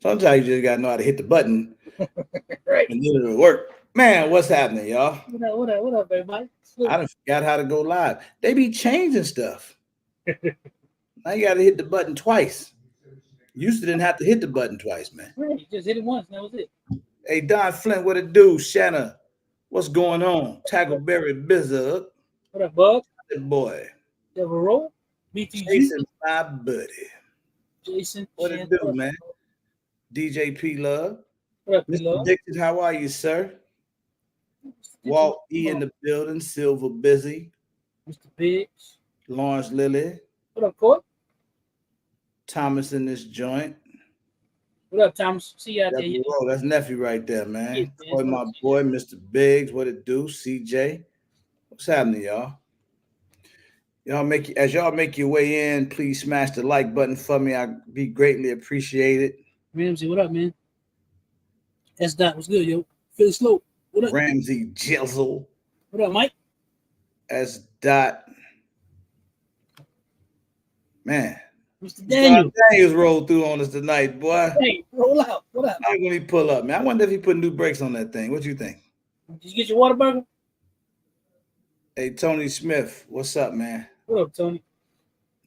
Sometimes you just gotta know how to hit the button Right. and then it'll work. Man, what's happening, y'all? What up, everybody? I done forgot how to go live. They be changing stuff. Now you gotta hit the button twice. Used to didn't have to hit the button twice, man. Right. You just hit it once, and that was it. Hey, Don Flint, what it do? Shanna, what's going on? Tackleberry Bizzard, What up, Bug? that boy. Devereaux, BTG, Jason, my buddy. Jason, What it Chan. do, man? DJ P Love. What up, Mr. P-Love? Dixon, how are you, sir? Walt E in the building, Silver Busy, Mr. Biggs. Lawrence Lilly, What up, Court? Thomas in this joint. What up, Thomas? See you out there. Whoa, that's nephew right there, Yeah, man. man. Boy, my boy, Mr. Biggs, what it do? CJ, what's happening, y'all? As y'all make your way in, please smash the like button for me. I'd be greatly appreciated. Ramsey, what up, man? S. Dot, what's good, yo? Philly Slope, what up? Ramsey Jizzle, What up, Mike? S. Dot. Man, Mr. Daniel. Daniels rolled through on us tonight, boy. Hey, roll out. What up? How can he pull up, man? I wonder if he put new brakes on that thing. What you think? Did you get your water burger? Hey, Tony Smith, what's up, man? What up, Tony?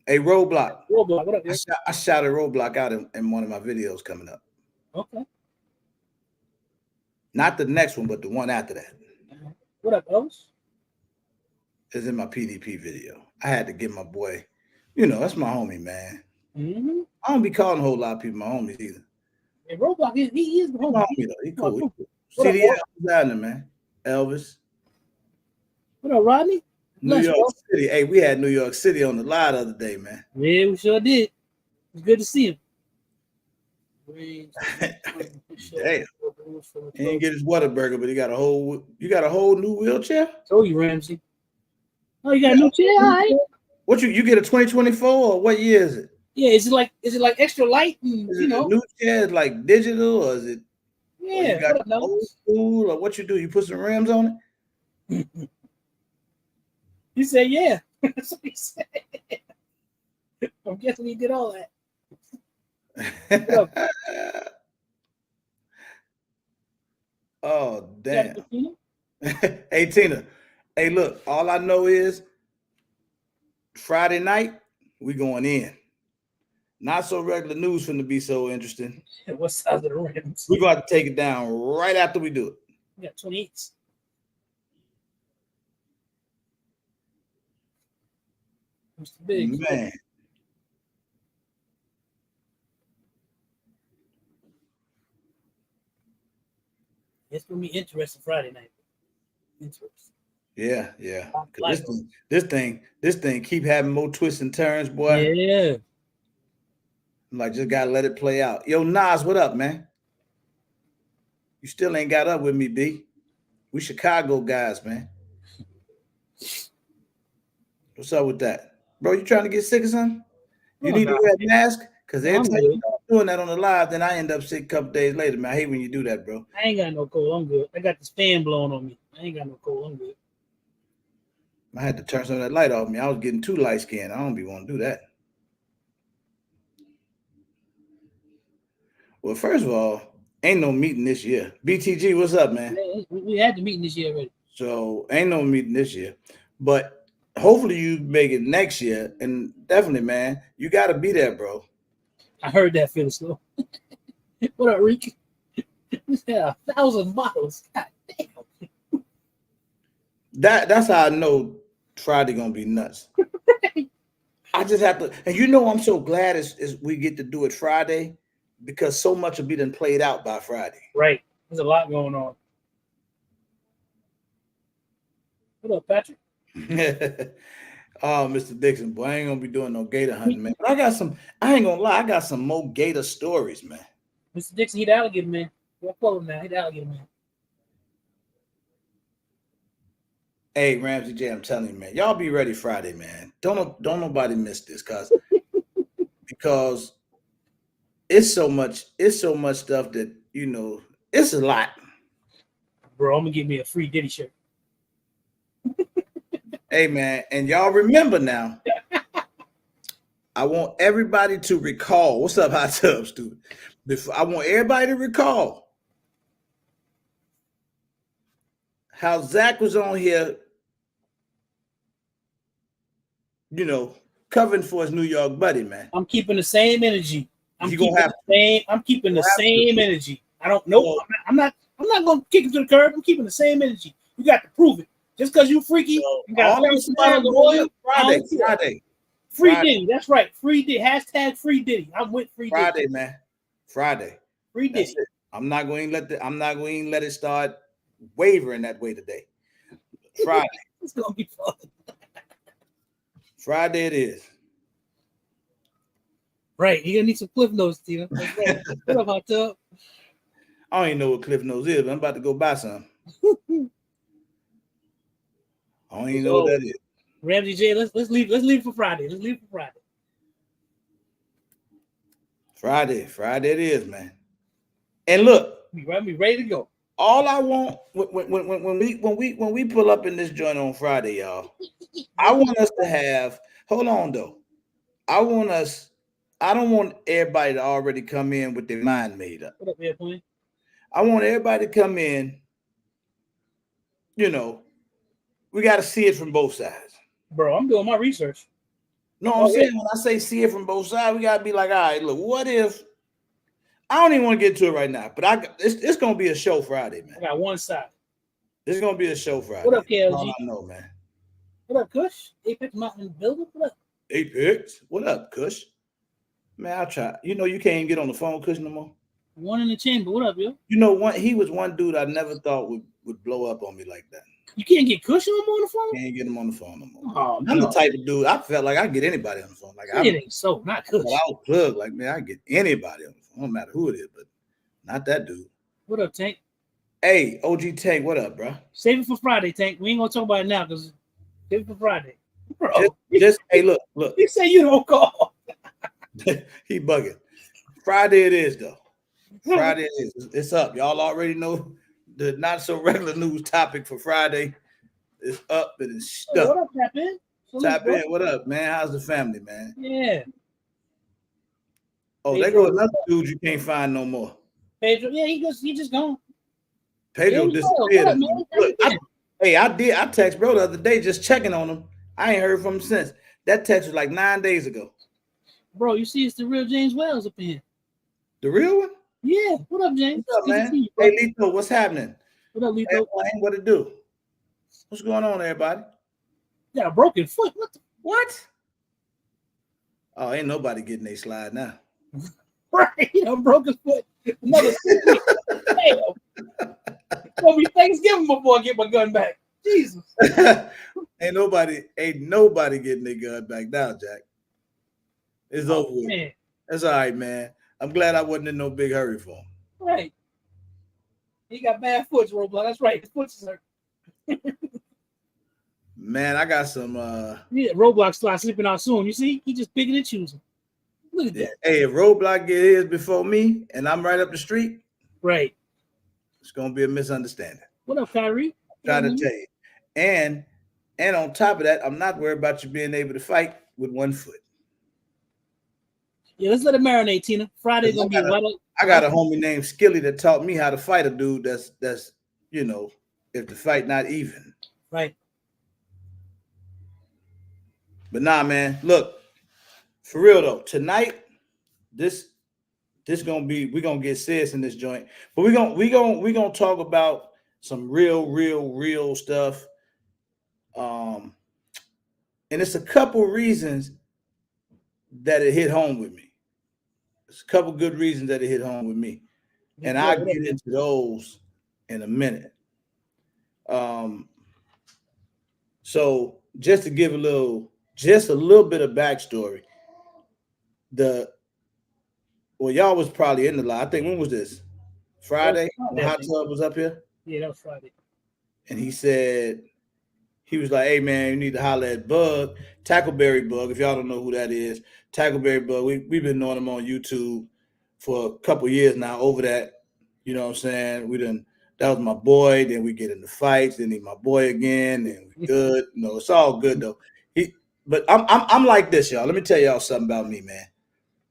Hey, Roadblock. Roadblock, what up, yo? I shouted Roadblock out in one of my videos coming up. Okay. Not the next one, but the one after that. What up, Elvis? It's in my PDP video. I had to get my boy. You know, that's my homie, man. Mm-hmm. I don't be calling a whole lot of people my homies either. Hey, Roadblock, he is the My homie. homie, though. He cool. What See up, the Elvis? Elvis down there, man. Elvis. What up, Rodney? New Bless, York bro. City. Hey, we had New York City on the line the other day, man. Yeah, we sure did. It's good to see him. Damn. He didn't get his Whataburger, but you got a whole new wheelchair? Told you, Ramsey. Oh, you got a new chair? All right. What you get a 2024 or what year is it? Yeah, is it like extra light? And, Is it a new chair like digital or is it Yeah. you got old school or what you do? You put some rims on it? He said, yeah. That's what he said. I'm guessing he did all that. Oh, damn. Hey, Tina. Hey, look, all I know is Friday night, we going in. Not so regular news finna be so interesting. What size of the rims? We're going to take it down right after we do it. Yeah, 28s. Mr. Biggs. Man. It's gonna be interesting Friday night. Interesting. Yeah. This thing keep having more twists and turns, boy. Yeah. I'm like, just gotta let it play out. Yo, Nas, what up, man? You still ain't got up with me, B. We Chicago guys, man. What's up with that? Bro, you trying to get sick or something? You need to wear a mask? Because every time you start doing that on the live, then I end up sick a couple days later, man. I hate when you do that, bro. I ain't got no cold. I'm good. I got this fan blowing on me. I ain't got no cold. I'm good. I had to turn some of that light off me. I was getting too light skinned. I don't be want to do that. Well, first of all, ain't no meeting this year. BTG, what's up, man? We had the meeting this year already. So ain't no meeting this year. But hopefully you make it next year. And definitely, man, you got to be there, bro. I heard that, Philly Slow. What up, Rick? Yeah, 1,000 bottles. God damn. That's how I know Friday gonna be nuts. I just have to, and you know, I'm so glad is we get to do it Friday because so much will be done played out by Friday. Right. There's a lot going on. What up, Patrick? Oh, Mr. Dixon, boy, I ain't gonna be doing no gator hunting, man. But I ain't gonna lie, I got some more gator stories, man. Mr. Dixon, he the alligator man. What pull him now? He the alligator man. Hey, Ramsey J, I'm telling you, man, y'all be ready Friday, man. Don't nobody miss this, because it's so much stuff that it's a lot. Bro, I'm gonna give me a free Diddy shirt. Hey, man, and y'all remember now, I want everybody to recall. What's up, Hot Tub Student? I want everybody to recall how Zach was on here, covering for his New York buddy, man. I'm keeping the same energy. I'm He keeping gonna have the same. I'm keeping the same energy. I don't know. So, I'm not going to kick him to the curb. I'm keeping the same energy. You got to prove it. Just because you freaky, you got all I'm some bottles of oil. Friday. Free Diddy. That's right. Free Diddy. Hashtag Free Diddy. I'm with Free Diddy. Friday, man. Friday. Free Diddy. That's it. I'm not going to let it start wavering that way today. Friday. It's gonna be fun. Friday it is. Right. You're gonna need some Cliff Notes, Tina. That's right. What up, Hot Tub? I don't even know what Cliff Notes is, but I'm about to go buy some. I don't even know what that is. Ramsey J, let's leave for Friday. Let's leave for Friday. Friday it is, man. And look, we ready to go. All I want when we pull up in this joint on Friday, y'all, I want us to have. Hold on though. I don't want everybody to already come in with their mind made up. What up, Airplane? I want everybody to come in. We got to see it from both sides. Bro, I'm doing my research. No, I'm saying when I say see it from both sides, we got to be like, all right, look, what if? I don't even want to get to it right now, but it's going to be a show Friday, man. I got one side. It's going to be a show Friday. What up, KLG? All I know, man. What up, Kush? Apex Mountain in the building? What up? Apex? What up, Kush? Man, I'll try. You can't even get on the phone, Kush, no more? One in the chamber. What up, yo? He was one dude I never thought would blow up on me like that. You can't get Kush on the phone? Can't get him on the phone no more. Oh, I'm the type of dude, I felt like I could get anybody on the phone. Like it ain't so, not Kush. I was plugged, like, man, I get anybody on the phone. No matter who it is, but not that dude. What up, Tank? Hey, OG Tank, what up, bro? Save it for Friday, Tank. We ain't gonna talk about it now because save it for Friday. Bro, hey, look. You say you don't call. He bugging. Friday it is, though. Friday it is. It's up. Y'all already know the not so regular news topic for Friday is up and it's stuck. What up, Tap In? Tap In, what up, man? How's the family, man? Yeah. Oh, there goes another dude you can't find no more. Pedro, yeah, he just gone. Pedro disappeared. I text bro the other day just checking on him. I ain't heard from him since. That text was like 9 days ago. Bro, you see it's the real James Wells up in here. The real one? Yeah. What up, James? What's up, man? Hey, Lito, what's happening? What up, Lito? Hey, what it do? What's going on, everybody? Yeah, a broken foot. What? Oh, ain't nobody getting a slide now. Right, broken foot. Another damn. Gonna be Thanksgiving before I get my gun back. Jesus. ain't nobody getting their gun back now, Jack. It's over with. Man. That's all right, man. I'm glad I wasn't in no big hurry for him. Right. He got bad foot, Roblox. That's right. His foot's hurt. Man, I got some Roblox start sleeping out soon. You see? He just picking and choosing. Look at that. Hey, if Roblox get his before me and I'm right up the street, right, it's gonna be a misunderstanding. What up, Kyrie? Trying to tell you. And on top of that, I'm not worried about you being able to fight with one foot. Yeah, let's let it marinate, Tina. Friday's gonna be I got a homie named Skilly that taught me how to fight a dude that's if the fight not even. Right. But nah, man, look, for real though, tonight, this gonna be, we're gonna get serious in this joint, but we're gonna talk about some real stuff. And it's a couple reasons that it hit home with me. There's a couple good reasons that it hit home with me. And I'll get into those in a minute. So just to give a little bit of backstory, y'all was probably in the line. I think, when was this? Friday? When Hot Tub was up here? Yeah, that was Friday. And he said, he was like, hey man, you need to holler at Bug, Tackleberry Bug. If y'all don't know who that is, Tackleberry Bug, we've been knowing him on YouTube for a couple years now over that. You know what I'm saying? That was my boy, then we get into fights, then he's my boy again, and we good. No, it's all good though. but I'm like this, y'all. Let me tell y'all something about me, man.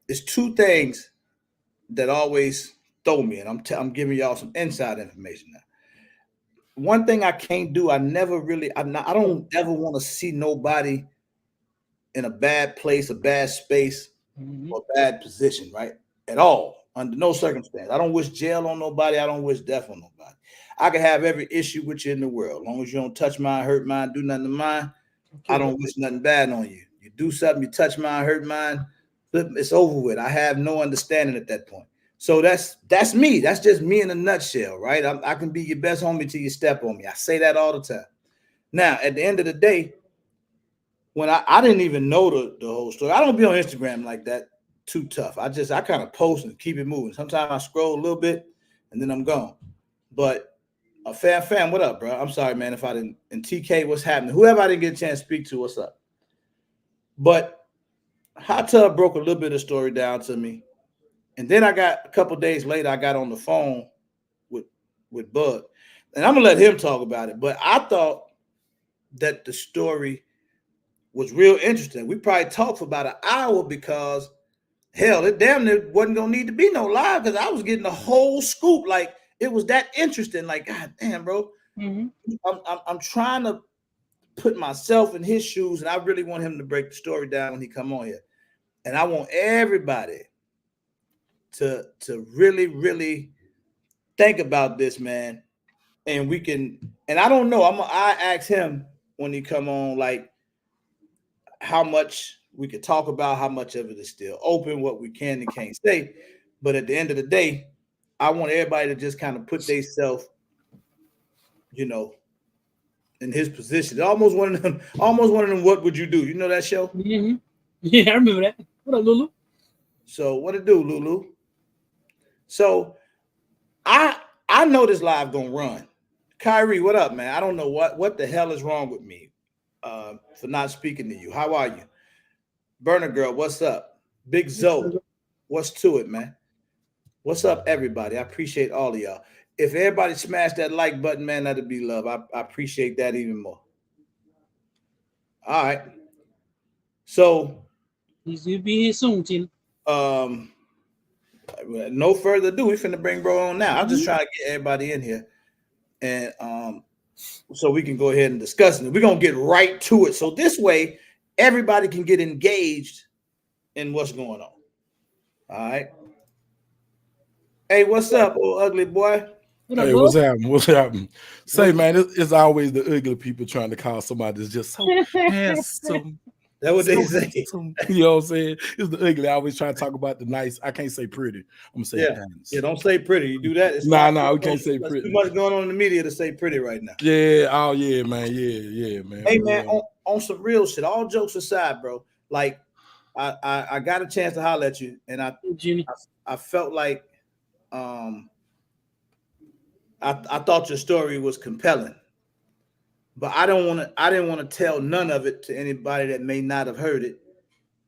It's two things that always throw me, and I'm giving y'all some inside information now. One thing I can't do, I never really, I don't ever want to see nobody in a bad place, a bad space, Mm-hmm. or bad position, right? At all, under no circumstance. I don't wish jail on nobody. I don't wish death on nobody. I can have every issue with you in the world, as long as you don't touch mine, hurt mine, do nothing to mine. I Okay. don't wish nothing bad on you. You do something, you touch mine, hurt mine, it's over with. I have no understanding at that point. So that's me. That's just me in a nutshell, right? I can be your best homie till you step on me. I say that all the time. Now, at the end of the day, when I didn't even know the whole story. I don't be on Instagram like that too tough. I kind of post and keep it moving. Sometimes I scroll a little bit and then I'm gone. But fam, what up, bro? I'm sorry, man, if I didn't. And TK, what's happening? Whoever I didn't get a chance to speak to, what's up? But Hot Tub broke a little bit of story down to me, and then I got a couple days later. I got on the phone with Bud, and I'm gonna let him talk about it. But I thought that the story was real interesting. We probably talked for about an hour because hell, it damn near wasn't gonna need to be no live because I was getting the whole scoop. Like it was that interesting. Like, God damn, bro. Mm-hmm. I'm trying to put myself in his shoes, and I really want him to break the story down when he come on here. And I want everybody to really, really think about this, man. And we can, and I don't know. I ask him when he come on, like how much we could talk about, how much of it is still open, what we can and can't say. But at the end of the day, I want everybody to just kind of put themselves, you know, in his position. Almost one of them. What would you do? You know that show? Mm-hmm. Yeah, I remember that. What up, Lulu? So what it do, Lulu? So I I know this live gonna run. Kyrie, what up, man? I don't know what the hell is wrong with me for not speaking to you. How are you? Burner girl, what's up? Big Zoe, what's to it, man? What's up, everybody? I appreciate all of y'all. If everybody smash that like button, man, that'd be love. I appreciate that even more. All right. So He'll be here soon, Tina. um no further ado, we finna bring bro on now. I'm just Mm-hmm. trying to get everybody in here. And so we can go ahead and discuss it. We're gonna get right to it. So this way, everybody can get engaged in what's going on. All right. Hey, what's up, old ugly boy? What up, Hey, bud? what's happening? What's happening? Say, What, man, it's always the ugly people trying to call somebody that's just so handsome, that what they so say? handsome. You know what I'm saying? It's the ugly. I always try to talk about the nice. I can't say pretty. I'm gonna say Yeah. Yeah, handsome. don't say pretty. You do that, it's Nah, not. nah, we can't say There's too pretty. much going on in the media to say pretty right now. Yeah, oh yeah, man, yeah, man, Hey for man, real. on some real shit. All jokes aside, bro. Like I got a chance to holler at you, and Jimmy. I felt like um I thought your story was compelling, but I didn't want to tell none of it to anybody that may not have heard it,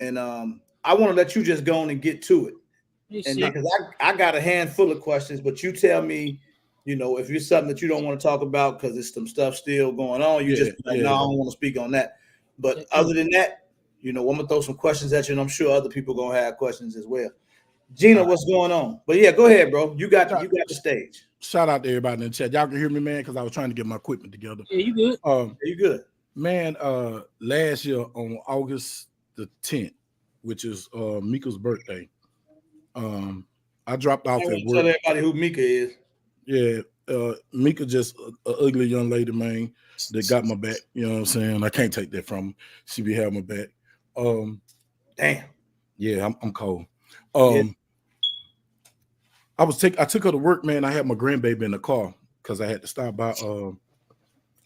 and I want to let you just go on and get to it, You and then see? because I got a handful of questions, but you tell me, if you're something that you don't want to talk about because there's some stuff still going on, you Yeah, just be like, no, I yeah. don't want to speak on that. But Okay, other cool. than that, I'm gonna throw some questions at you, and I'm sure other people gonna have questions as well. Gina, All right. what's going on? But yeah, go ahead, bro. Shout, You got the stage. shout out to everybody in the chat. Y'all can hear me, man, because I was trying to get my equipment together. Yeah, you good? You good? Man, last year on August the 10th, which is Mika's birthday, um, I dropped I off at want to tell work. everybody who Mika is. Yeah, Mika just a ugly young lady, man, that got my back. You know what I'm saying? I can't take that from her. She be having my back. Um, Damn. yeah, I'm cold. Yeah. Um, I took her to work, man. I had my grandbaby in the car because I had to stop by.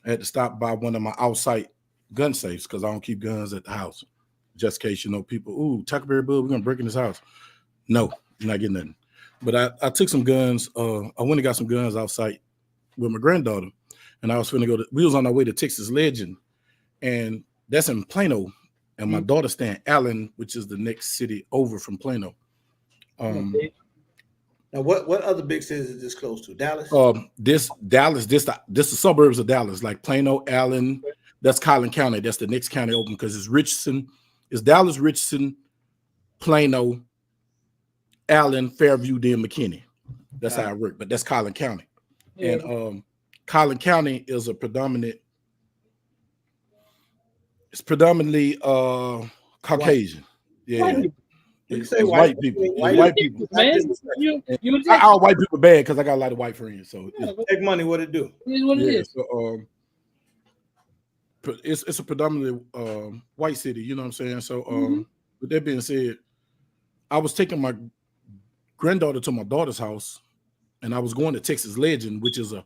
I had to stop by one of my outside gun safes because I don't keep guns at the house, just in case people. Ooh, Taco Berry Bud, we're gonna break in this house. No, you're not getting nothing. But I took some guns. I went and got some guns outside with my granddaughter, and I was finna go. We was on our way to Texas Legend, and that's in Plano. And my Mhm. daughter staying in Allen, which is the next city over from Plano. Um, Okay. Now, what other big cities is this close to? Dallas. this Dallas, this the suburbs of Dallas, like Plano, Allen. That's Collin County. That's the next county open because it's Richardson, it's Dallas, Richardson, Plano, Allen, Fairview, then McKinney. That's how it works. But that's Collin County. Yeah. And Collin County is a predominantly Caucasian. Yeah. White It's white people. White White people. man. All white people bad because I got a lot of white friends. So Take money, what it do? It is what it is. So, it's a predominantly white city. You know what I'm saying? So with that being said, I was taking my granddaughter to my daughter's house, and I was going to Texas Legend, which is a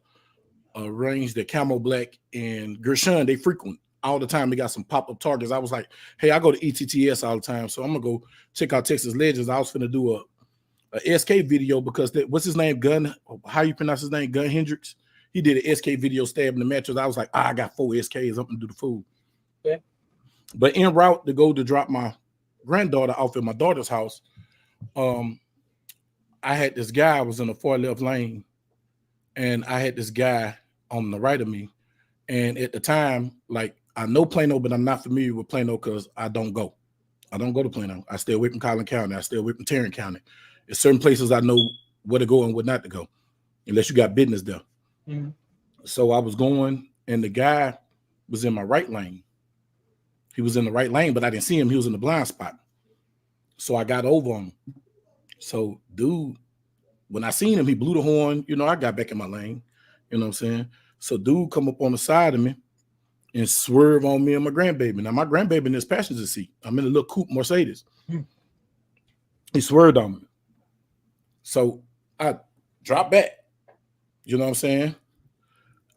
range that Camo Black and Gershon they frequent all the time. They got some pop-up targets. I was like, hey, I go to ETTS all the time, so I'm gonna go check out Texas Legends. I was finna do a SK video because what's his name? How you pronounce his name? Gun Hendricks. He did an SK video stabbing the mattress. I was like, I got 4 SKs. I'm gonna do the food. Okay. But en route to go to drop my granddaughter off at my daughter's house, I had this guy. I was in the far left lane, and I had this guy on the right of me. And at the time, like, I know Plano, but I'm not familiar with Plano because I don't go. I don't go to Plano. I stay away from Collin County. I stay away from Tarrant County. There's certain places I know where to go and where not to go, unless you got business there. Mm-hmm. So I was going, and the guy was in my right lane. He was in the right lane, but I didn't see him. He was in the blind spot. So I got over him. So, dude, when I seen him, he blew the horn. You know, I got back in my lane. You know what I'm saying? So, dude come up on the side of me and swerve on me and my grandbaby. Now, my grandbaby in this passenger seat. I'm in a little coupe Mercedes. He swerved on me. So, I dropped back. You know what I'm saying?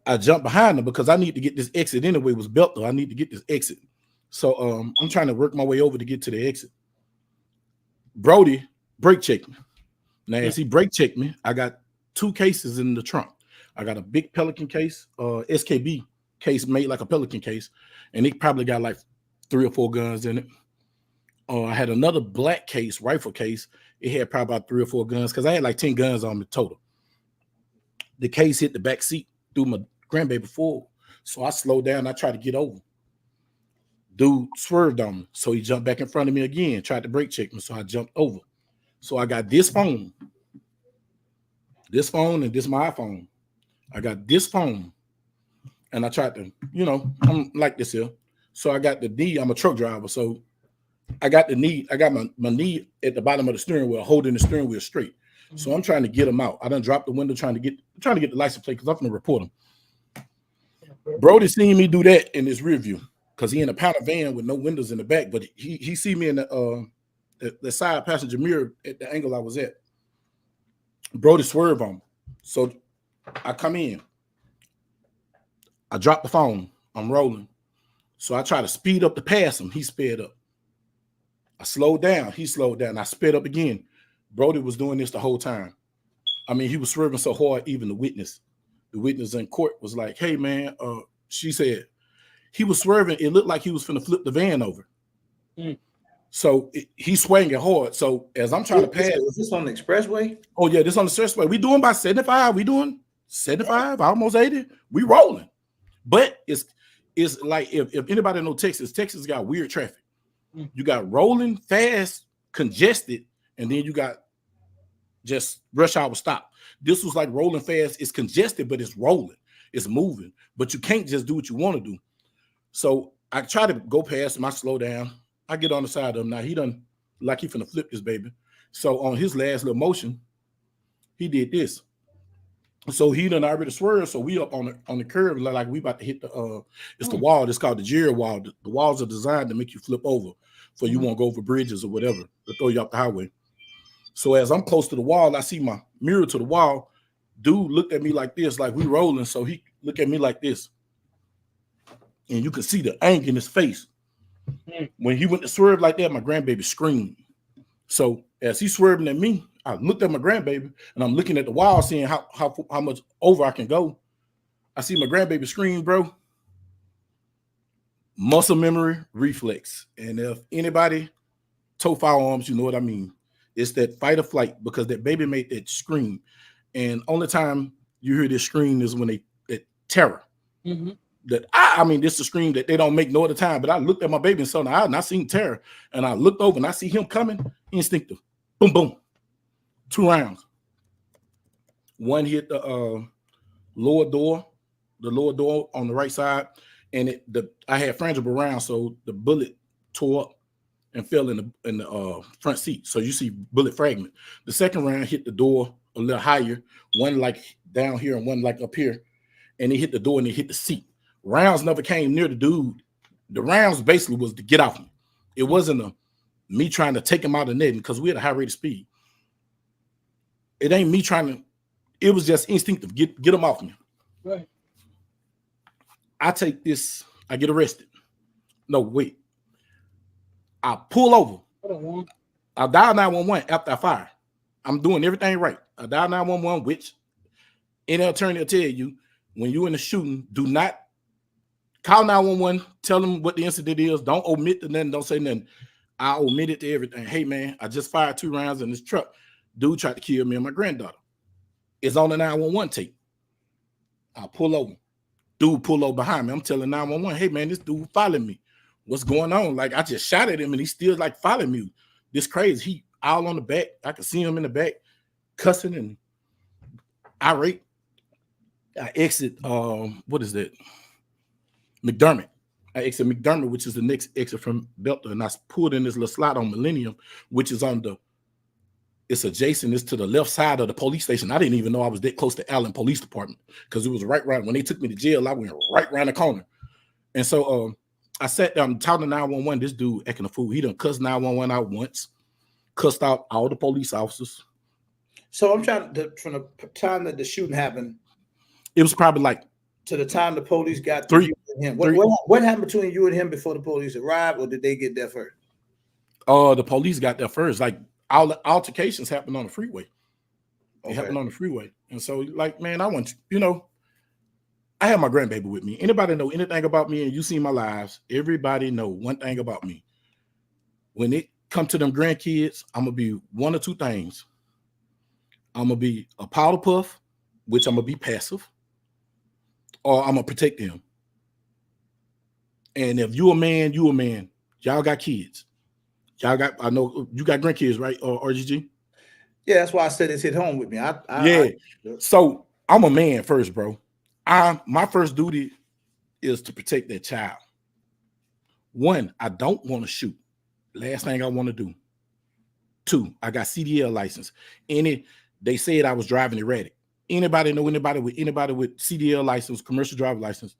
I jumped behind him because I need to get this exit anyway. It was built, though. I need to get this exit. So, I'm trying to work my way over to get to the exit. Brody brake checked me. Now, as he brake checked me, I got 2 cases in the trunk. I got a big Pelican case, SKB case made like a Pelican case, and it probably got like 3 or 4 guns in it. I had another black case, rifle case. It had probably about 3 or 4 guns because I had like 10 guns on me total. The case hit the back seat through my grandbaby forward. So I slowed down. I tried to get over. Dude swerved on me. So he jumped back in front of me again, tried to brake check me. So I jumped over. So I got this phone, and this my iPhone. I got this phone, and I tried to, you know, I'm like this here. So I got the knee. I'm a truck driver, so I got the knee. I got my knee at the bottom of the steering wheel, holding the steering wheel straight. So I'm trying to get him out. I done dropped the window, trying to get the license plate because I'm gonna report him. Brody seen me do that in his rear view because he in a powder van with no windows in the back, but he see me in the side passenger mirror at the angle I was at. Brody swerved on me. So I come in. I drop the phone. I'm rolling. So I try to speed up to pass him. He sped up. I slowed down. He slowed down. I sped up again. Brody was doing this the whole time. I mean, he was swerving so hard, even the witness in court was like, hey, man, she said, he was swerving. It looked like he was finna flip the van over. So he's swinging hard. So as I'm trying to pass. Was this on the expressway? Oh, yeah, this on the expressway. We doing about 75. We doing 75, almost 80. We rolling. But it's like if anybody know Texas got weird traffic. You got rolling fast, congested, and then you got just rush hour stop. This was like rolling fast. It's congested, but it's rolling. It's moving. But you can't just do what you want to do. So I try to go past him. I slow down. I get on the side of him. Now he done like he finna flip this baby. So on his last little motion, he did this. So he done already swerved. So we up on the curve, like we about to hit the it's the wall. It's called the Jerry wall. The walls are designed to make you flip over, so you won't go over bridges or whatever to throw you off the highway. So as I'm close to the wall, I see my mirror to the wall. Dude looked at me like this, like we rolling. So he looked at me like this, and you can see the anger in his face. When he went to swerve like that, my grandbaby screamed. So as he's swerving at me, I looked at my grandbaby, and I'm looking at the wall, seeing how much over I can go. I see my grandbaby scream, bro. Muscle memory, reflex. And if anybody tow firearms, you know what I mean. It's that fight or flight because that baby made that scream. And only time you hear this scream is when that terror. that I mean, this is a scream that they don't make no other time. But I looked at my baby and saw the eye, and I seen terror. And I looked over and I see him coming, instinctive. Boom, boom. 2 rounds. One hit the lower door on the right side, and I had frangible round, so the bullet tore up and fell in the front seat. So you see bullet fragment. The second round hit the door a little higher, one like down here and one like up here, and it hit the door and it hit the seat. Rounds never came near the dude. The rounds basically was to get off me. It wasn't me trying to take him out of the netting because we had a high rate of speed. It ain't me trying to. It was just instinctive. Get him off me. Right. I take this. I get arrested. No, wait. I pull over. Hold on. I dial 911 after I fire. I'm doing everything right. I dial 911, which any attorney will tell you when you're in the shooting, do not call 911. Tell them what the incident is. Don't omit to nothing. Don't say nothing. I omitted to everything. Hey, man, I just fired 2 rounds in this truck. Dude tried to kill me and my granddaughter. It's on the 911 tape. I pull over. Dude pull over behind me. I'm telling 911, hey, man, this dude following me. What's going on? Like, I just shot at him and he still like following me. This crazy. He all on the back. I could see him in the back cussing and irate. I exit, what is that? McDermott. I exit McDermott, which is the next exit from Belton. And I pulled in this little slot on Millennium, which is it's adjacent. It's to the left side of the police station. I didn't even know I was that close to Allen Police Department because it was right when they took me to jail. I went right around the corner. And so I sat down talking to 911. This dude acting a fool. He done cussed 911 out once, cussed out all the police officers. So I'm trying to, from the time that the shooting happened, it was probably like to the time the police got to you and him. What happened between you and him before the police arrived, or did they get there first? The police got there first. Like all the altercations happened on the freeway. It happened on the freeway. And so, like, man, I want I have my grandbaby with me. Anybody know anything about me and you see my lives, everybody know one thing about me. When it come to them grandkids, I'm going to be one or two things. I'm going to be a powder puff, which I'm going to be passive, or I'm going to protect them. And if you a man, you a man. Y'all got kids. I know you got grandkids, right? Or RGG? Yeah, that's why I said it's hit home with me. So I'm a man first, bro. My first duty is to protect that child. 1, I don't want to shoot. Last thing I want to do. 2, I got CDL license. They said I was driving erratic. Anybody know anybody with CDL license, commercial driver license?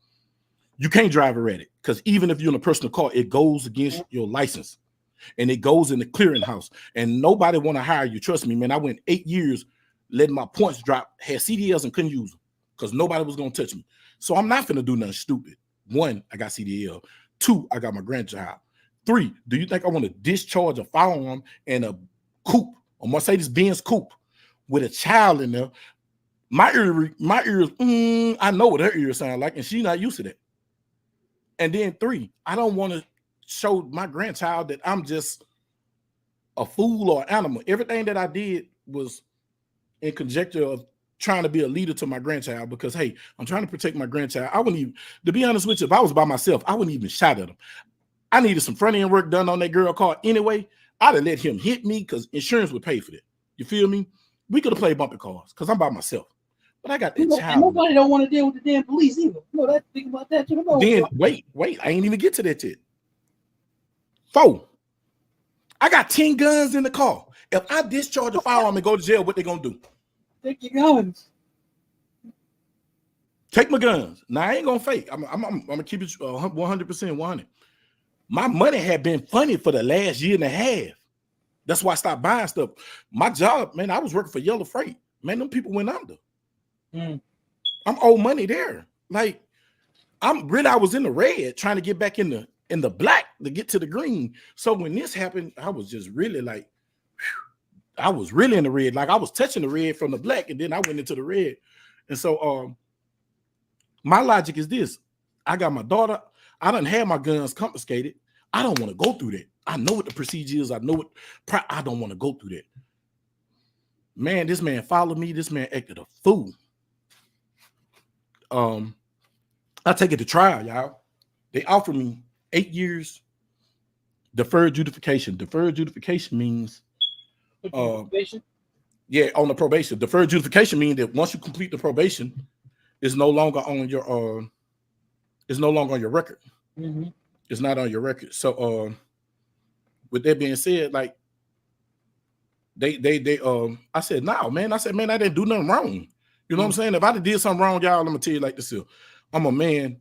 You can't drive erratic because even if you're in a personal car, it goes against your license and it goes in the clearinghouse. And nobody want to hire you. Trust me, man. I went 8 years letting my points drop, had CDLs and couldn't use them because nobody was going to touch me. So I'm not going to do nothing stupid. 1, I got CDL. 2, I got my grandchild. 3, do you think I want to discharge a firearm in a coupe, a Mercedes-Benz coupe with a child in there? My ears, I know what her ears sound like, and she's not used to that. And then 3, I don't want to show my grandchild that I'm just a fool or animal. Everything that I did was in conjecture of trying to be a leader to my grandchild because, hey, I'm trying to protect my grandchild. I wouldn't even, to be honest with you, if I was by myself, I wouldn't even shout at him. I needed some front end work done on that girl car anyway. I'd have let him hit me because insurance would pay for that. You feel me? We could have played bumper cars because I'm by myself. But I got that child. Nobody don't want to deal with the damn police either. You know that. Think about that too. Then wait. I ain't even get to that yet. 4, I got 10 guns in the car. If I discharge a firearm and go to jail, what they gonna do? Take your guns. Take my guns. Now I ain't gonna fake. I'm gonna keep it 100% 100. My money had been funny for the last year and a half. That's why I stopped buying stuff. My job, man, I was working for Yellow Freight. Man, them people went under. I'm owe money there. Like I was in the red trying to get back in the black to get to the green. So when this happened, I was just really like, I was really in the red. Like I was touching the red from the black, and then I went into the red. And so my logic is this: I got my daughter. I done had my guns confiscated. I don't want to go through that. I know what the procedure is. I know what. I don't want to go through that. Man, this man followed me. This man acted a fool. I take it to trial, y'all. They offer me 8 years deferred adjudication. Deferred adjudication means yeah, on the probation. Deferred adjudication means that once you complete the probation, it's no longer on your it's no longer on your record. Mm-hmm. It's not on your record. So with that being said, like they I said, no, man. I said, man, I didn't do nothing wrong. You know what I'm saying? If I did something wrong, y'all, I'm gonna tell you like this here. I'm a man.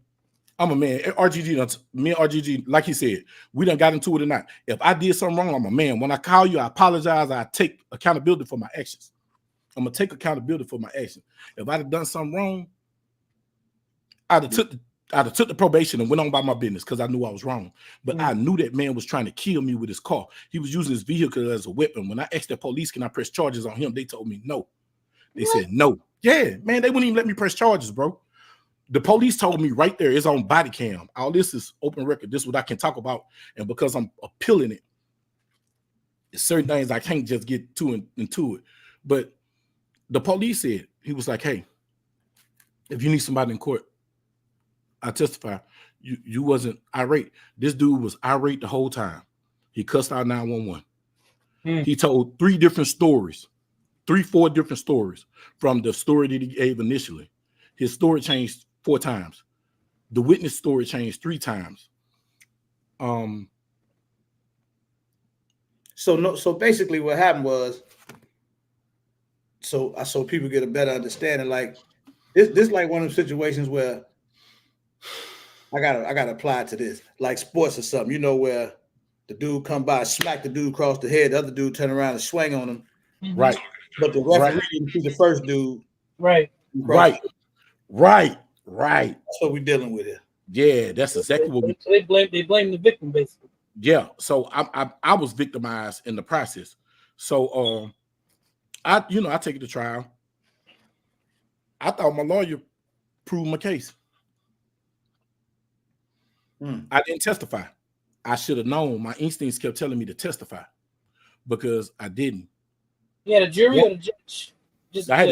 RGG, me and RGG, like he said, we done got into it or not. If I did something wrong, I'm a man. When I call you, I apologize. I take accountability for my actions. I'm gonna take accountability for my actions. If I'd have done something wrong, I'd have took the probation and went on by my business because I knew I was wrong. But I knew that man was trying to kill me with his car. He was using his vehicle as a weapon. When I asked the police, can I press charges on him? They told me no. They said no. Yeah, man, they wouldn't even let me press charges, bro. The police told me right there, it's on body cam. All this is open record. This is what I can talk about. And because I'm appealing it, it's certain things I can't just get into it. But the police said, he was like, hey, if you need somebody in court, I testify. You wasn't irate. This dude was irate the whole time. He cussed out 911. He told 4 different stories from the story that he gave initially. His story changed 4 times. The witness story changed 3 times. So basically what happened was, so people get a better understanding. Like this like one of those situations where I gotta apply to this, like sports or something, you know, where the dude come by, smack the dude across the head, the other dude turn around and swing on him. Right. But the referee didn't see the first dude. Right. Right. That's what we're dealing with here. Yeah, that's exactly what we. So they blame the victim basically. Yeah. So I was victimized in the process. So I take it to trial. I thought my lawyer proved my case. I didn't testify. I should have known. My instincts kept telling me to testify because I didn't. You had a jury or a judge? I had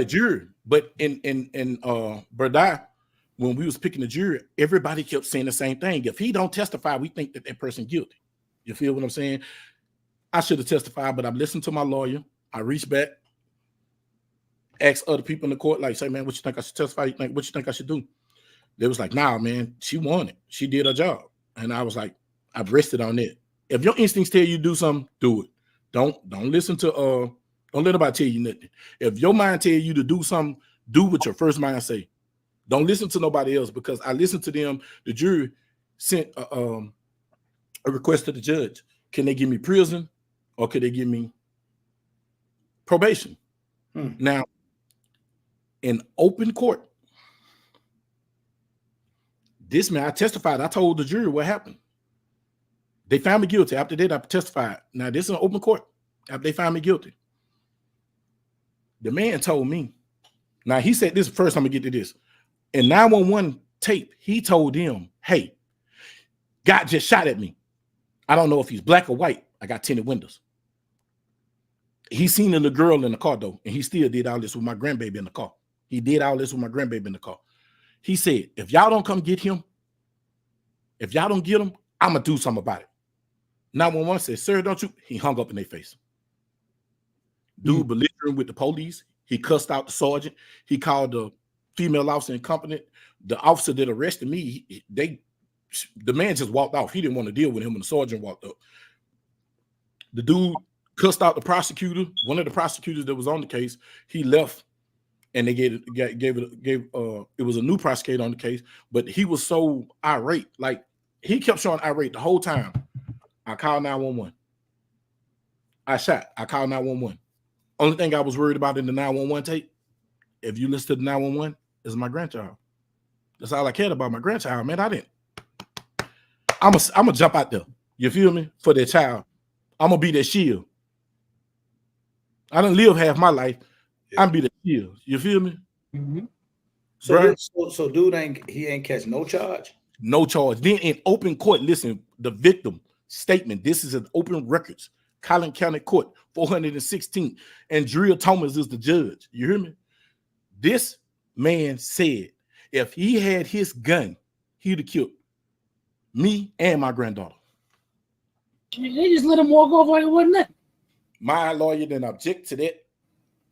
a jury. But in Burdai, when we was picking the jury, everybody kept saying the same thing. If he don't testify, we think that person guilty. You feel what I'm saying? I should have testified, but I listened to my lawyer. I reached back, asked other people in the court, like, say, man, what you think I should testify? What you think I should do? They was like, nah, man, she won it. She did her job. And I was like, I've rested on it. If your instincts tell you to do something, do it. Don't listen to don't let nobody tell you nothing. If your mind tell you to do something, do what your first mind say. Don't listen to nobody else, because I listened to them. The jury sent a request to the judge. Can they give me prison or could they give me probation? Now, in open court, this man, I testified. I told the jury what happened. They found me guilty. After that, I testified. Now, this is an open court. After they found me guilty, the man told me. Now, he said this first. I'm going to get to this. In 911 tape, he told them, hey, God just shot at me. I don't know if he's black or white. I got tinted windows. He seen a little girl in the car, though, and he still did all this with my grandbaby in the car. He did all this with my grandbaby in the car. He said, if y'all don't come get him, if y'all don't get him, I'm going to do something about it. 911 said, sir, don't you? He hung up in their face. Dude belligerent with the police. He cussed out the sergeant. He called the female officer incompetent. The officer that arrested me, the man just walked off. He didn't want to deal with him when the sergeant walked up. The dude cussed out the prosecutor. One of the prosecutors that was on the case, he left, and they gave it was a new prosecutor on the case, but he was so irate. Like, he kept showing irate the whole time. I called 911. I shot. I called 911. Only thing I was worried about in the 911 tape, if you listen to the 911, is my grandchild. That's all I cared about, my grandchild, man. I didn't. I'm gonna jump out there. You feel me? For their child. I'm gonna be their shield. I didn't live half my life. I'm be the shield. You feel me? Mm-hmm. So dude ain't catch no charge? No charge. Then in open court, listen, the victim statement. This is an open records. Collin County Court, 416. And Drill Thomas is the judge. You hear me? This man said, If he had his gun, he'd have killed me and my granddaughter. They just let him walk off like it wasn't nothing. My lawyer didn't object to that.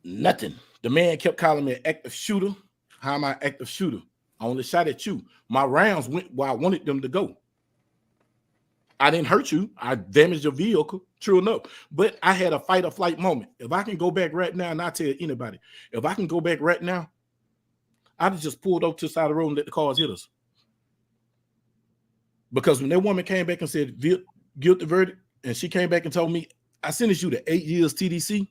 Nothing. The man kept calling me an active shooter. How am I an active shooter? I only shot at you. My rounds went where I wanted them to go. I didn't hurt you. I damaged your vehicle, true enough. But I had a fight or flight moment. If I can go back right now, and I tell anybody, if I can go back right now, I'd have just pulled over to the side of the road and let the cars hit us. Because when that woman came back and said guilty verdict, and she came back and told me, I sentenced you to 8 years TDC.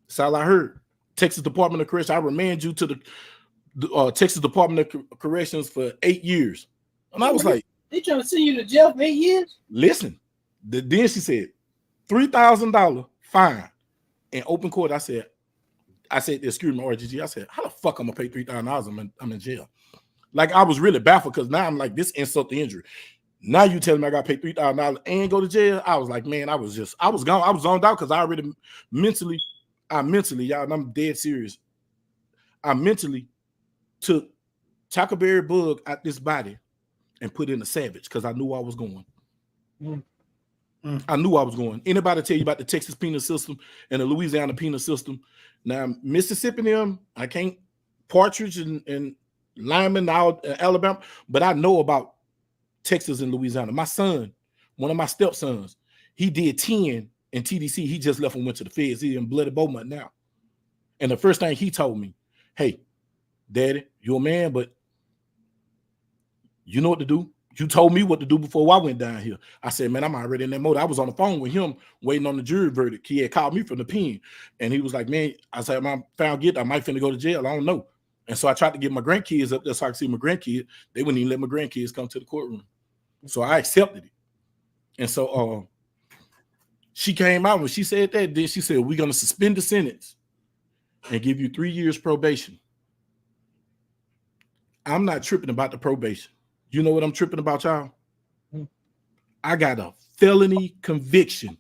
That's all I heard. Texas Department of Corrections, I remand you to the Texas Department of Corrections for 8 years. And I was like, they trying to send you to jail for 8 years? Listen, then she said, $3,000 fine. In open court, I said, excuse me, RGG. I said, how the fuck I'm gonna pay $3,000? I'm in jail. Like, I was really baffled because now I'm like, this insult to injury. Now you telling me I gotta pay $3,000 and go to jail? I was like, man, I was gone. I was zoned out because I already mentally, y'all, and I'm dead serious. I mentally took Tackleberry Bug out this body and put in a Savage because I knew I was going. I knew I was going. Anybody tell you about the Texas penal system and the Louisiana penal system? Now, Mississippi, them, I can't, Partridge and Lyman out Alabama, but I know about Texas and Louisiana. My son, one of my stepsons, he did 10 in TDC. He just left and went to the feds. He's in Bloody Beaumont now. And the first thing he told me, hey, Daddy, you're a man, but you know what to do. You told me what to do before I went down here. I said, man, I'm already in that mode. I was on the phone with him waiting on the jury verdict. He had called me from the pen. And he was like, man, I said, I'm found guilty. I might finna go to jail. I don't know. And so I tried to get my grandkids up there so I could see my grandkids. They wouldn't even let my grandkids come to the courtroom. So I accepted it. And so she came out when she said that. Then she said, we're going to suspend the sentence and give you 3 years probation. I'm not tripping about the probation. You know what I'm tripping about, y'all? I got a felony conviction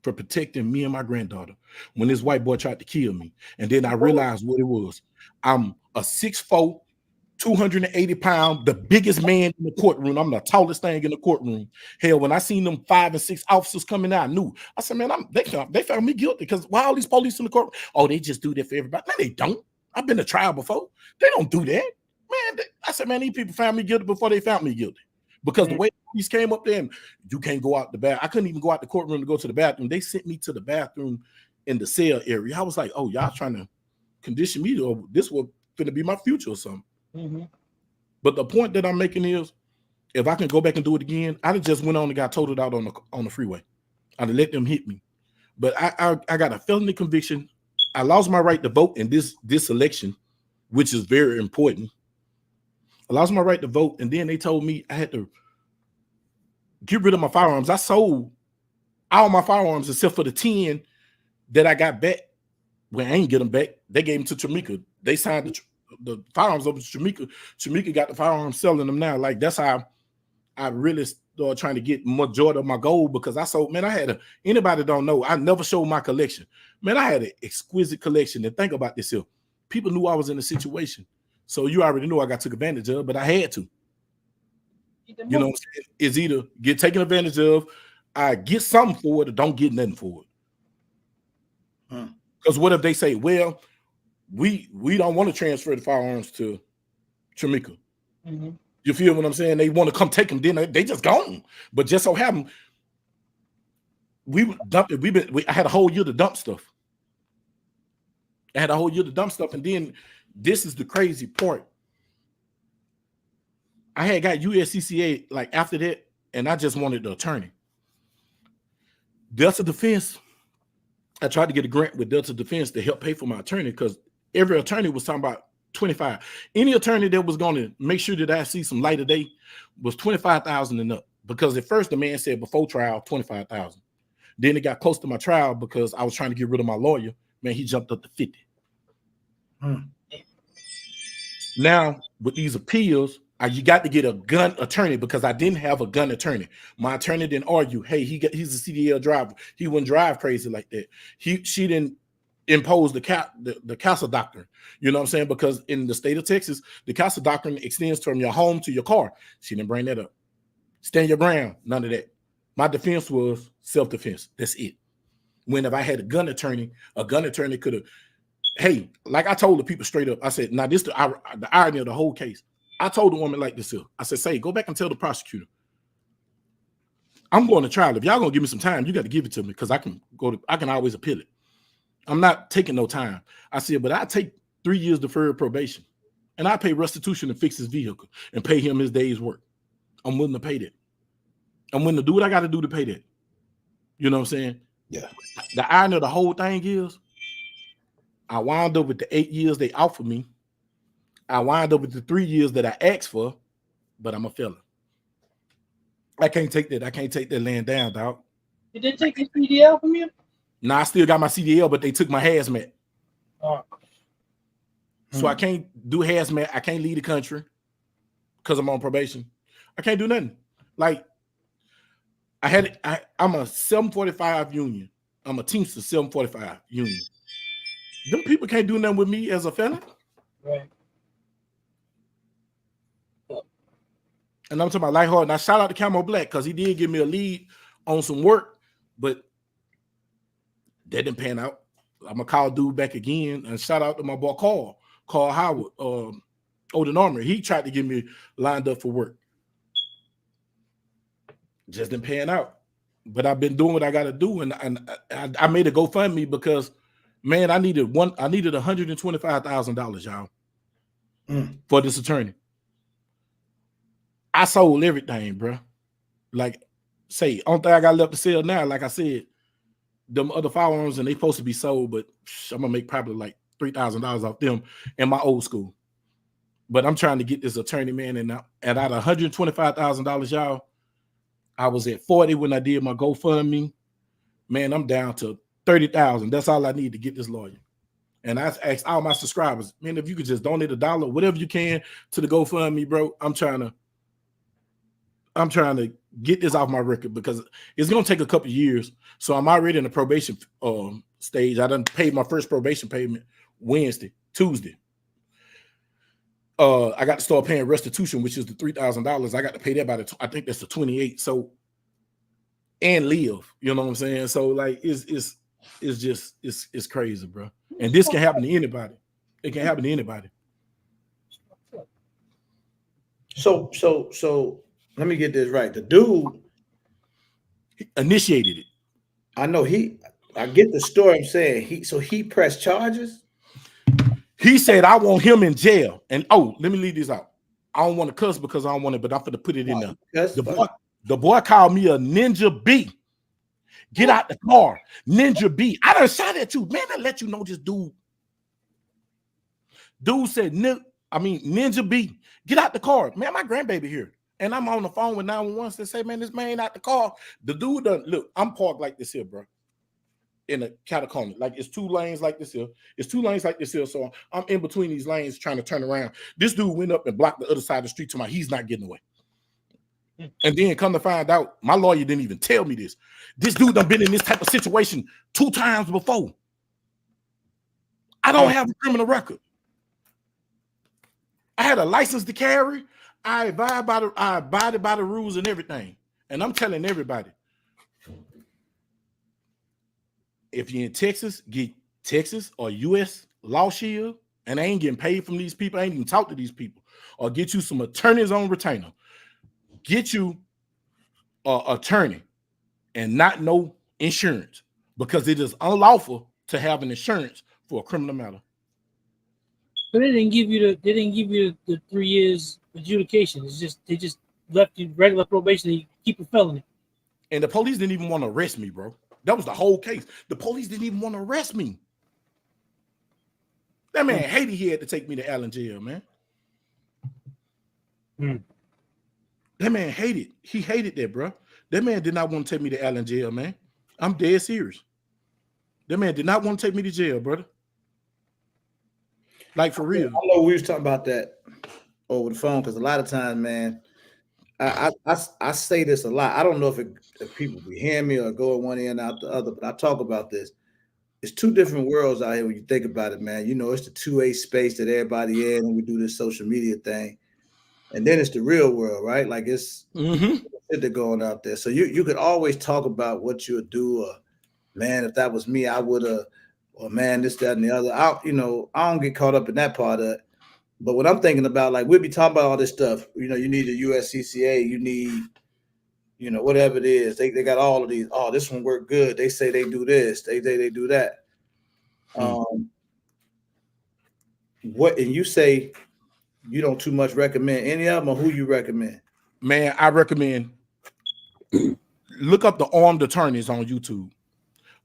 for protecting me and my granddaughter when this white boy tried to kill me. And then I realized what it was. I'm a 6'4", 280-pound, the biggest man in the courtroom. I'm the tallest thing in the courtroom. Hell, when I seen them 5 and 6 officers coming out, I knew. I said, man, they found me guilty because why all these police in the courtroom? Oh, they just do that for everybody. No, they don't. I've been to trial before. They don't do that. Man, I said, man, these people found me guilty before they found me guilty. Because the way police came up there and you can't go out the bathroom. I couldn't even go out the courtroom to go to the bathroom. They sent me to the bathroom in the cell area. I was like, oh, y'all trying to condition me to this was going to be my future or something. Mm-hmm. But the point that I'm making is, if I can go back and do it again, I'd have just went on and got totaled out on the freeway. I'd have let them hit me. But I got a felony conviction. I lost my right to vote in this election, which is very important. I lost my right to vote, and then they told me I had to get rid of my firearms. I sold all my firearms except for the 10 that I got back. Well, I ain't get them back. They gave them to Tramika. They signed the firearms over to Tramika. Tramika got the firearms, selling them now. Like, that's how I really started trying to get majority of my goal, because I sold, man, anybody don't know, I never showed my collection. Man, I had an exquisite collection. And think about this here. People knew I was in a situation. So you already knew I got took advantage of, but I had to. You know what I'm saying? It's either get taken advantage of, I get something for it, or don't get nothing for it. Because what if they say, well, we don't want to transfer the firearms to Tramika. Mm-hmm. You feel what I'm saying? They want to come take them, then they just gone. But just so happened, we dumped it. I had a whole year to dump stuff. And then this is the crazy part. I had got USCCA like after that, and I just wanted the attorney. Delta Defense, I tried to get a grant with Delta Defense to help pay for my attorney, because every attorney was talking about 25. Any attorney that was going to make sure that I see some light of day was 25,000 and up. Because at first the man said before trial 25,000. Then it got close to my trial because I was trying to get rid of my lawyer. Man, he jumped up to 50. Now with these appeals, you got to get a gun attorney, because I didn't have a gun attorney. My attorney didn't argue. Hey, he's a CDL driver. He wouldn't drive crazy like that. She didn't impose the castle doctrine. You know what I'm saying? Because in the state of Texas, the castle doctrine extends from your home to your car. She didn't bring that up. Stand your ground. None of that. My defense was self-defense. That's it. When if I had a gun attorney could have, hey, like I told the people straight up, I said, now this the irony of the whole case. I told the woman like this here. I said, say, go back and tell the prosecutor, I'm going to trial. If y'all gonna give me some time, you got to give it to me because I can always appeal it. I'm not taking no time. I said, but I take 3 years deferred probation and I pay restitution to fix his vehicle and pay him his day's work. I'm willing to pay that. I'm willing to do what I got to do to pay that. You know what I'm saying? Yeah. The irony of the whole thing is I wound up with the 8 years they offered me. I wound up with the 3 years that I asked for, but I'm a felon. I can't take that. I can't take that laying down, dog. Did they take your CDL from you? No, I still got my CDL, but they took my hazmat. Oh. So I can't do hazmat. I can't leave the country because I'm on probation. I can't do nothing. Like I'm a 745 union. I'm a Teamster 745 union. Them people can't do nothing with me as a felon. Right. And I'm talking about Lighthearted. And I shout out to Camo Black because he did give me a lead on some work, but that didn't pan out. I'm gonna call dude back again and shout out to my boy Carl Howard, Odin Armory. He tried to get me lined up for work. Just didn't pan out. But I've been doing what I gotta do, and I made a GoFundMe because man, I needed $125,000, y'all, for this attorney. I sold everything, bro. Like, say, only thing I got left to sell now, like I said, them other firearms, and they supposed to be sold, but I'm gonna make probably like $3,000 off them in my old school. But I'm trying to get this attorney, man, and out of $125,000, y'all, I was at 40 when I did my GoFundMe. Man, I'm down to 30,000. That's all I need to get this lawyer. And I asked all my subscribers, man, if you could just donate $1, whatever you can, to the GoFundMe, bro. I'm trying to get this off my record because it's gonna take a couple of years. So I'm already in the probation stage. I done paid my first probation payment Tuesday. I got to start paying restitution, which is the $3,000. I got to pay that by I think that's the 28th. So and live, you know what I'm saying? So like it's crazy, bro. And this can happen to anybody. It can happen to anybody. So let me get this right. The dude initiated it. I know I get the story. I'm saying he pressed charges. He said, I want him in jail. And let me leave this out. I don't want to cuss because I don't want it, but I'm going to put it in there. The boy called me a Ninja B. Get out the car. Ninja B. I done shot at you. Man, I let you know this dude. Dude said, Ninja B. Get out the car. Man, my grandbaby here. And I'm on the phone with 911 to say, man, this man out the car. The dude done, look, I'm parked like this here, bro. In a catacomb. Like it's 2 lanes like this here. It's 2 lanes like this here. So I'm in between these lanes trying to turn around. This dude went up and blocked the other side of the street to my, he's not getting away. And then come to find out, my lawyer didn't even tell me this. This dude done been in this type of situation 2 times before. I don't have a criminal record. I had a license to carry. I abided by the rules and everything. And I'm telling everybody, if you're in Texas, get Texas or U.S. Law Shield, and I ain't getting paid from these people. I ain't even talk to these people. Or get you some attorneys on retainer. Get you an attorney and not no insurance, because it is unlawful to have an insurance for a criminal matter. But they didn't give you the 3 years adjudication. It's just they just left you regular probation and you keep a felony. And the police didn't even want to arrest me, bro. That was the whole case. The police didn't even want to arrest me. That man hated he had to take me to Allen jail, man. That man hated. He hated that, bro. That man did not want to take me to Allen jail, man. I'm dead serious. That man did not want to take me to jail, brother. Like for real. I know we was talking about that over the phone because a lot of times, man, I say this a lot. I don't know if people be hearing me or go one end out the other, but I talk about this. it's two different worlds out here when you think about it, man. You know, it's the 2A space that everybody in, and we do this social media thing, and then it's the real world, right? Like it's shit that going out there. So you could always talk about what you would do, or man, if that was me, I would have, or man, this, that, and the other. I don't get caught up in that part of it. But what I'm thinking about, like we'll be talking about all this stuff. You know, you need a USCCA, you need, you know, whatever it is. They got all of these. Oh, this one worked good. They say they do this. They do that. What, and you say you don't too much recommend any of them, or who you recommend? Man, I recommend look up the armed attorneys on YouTube.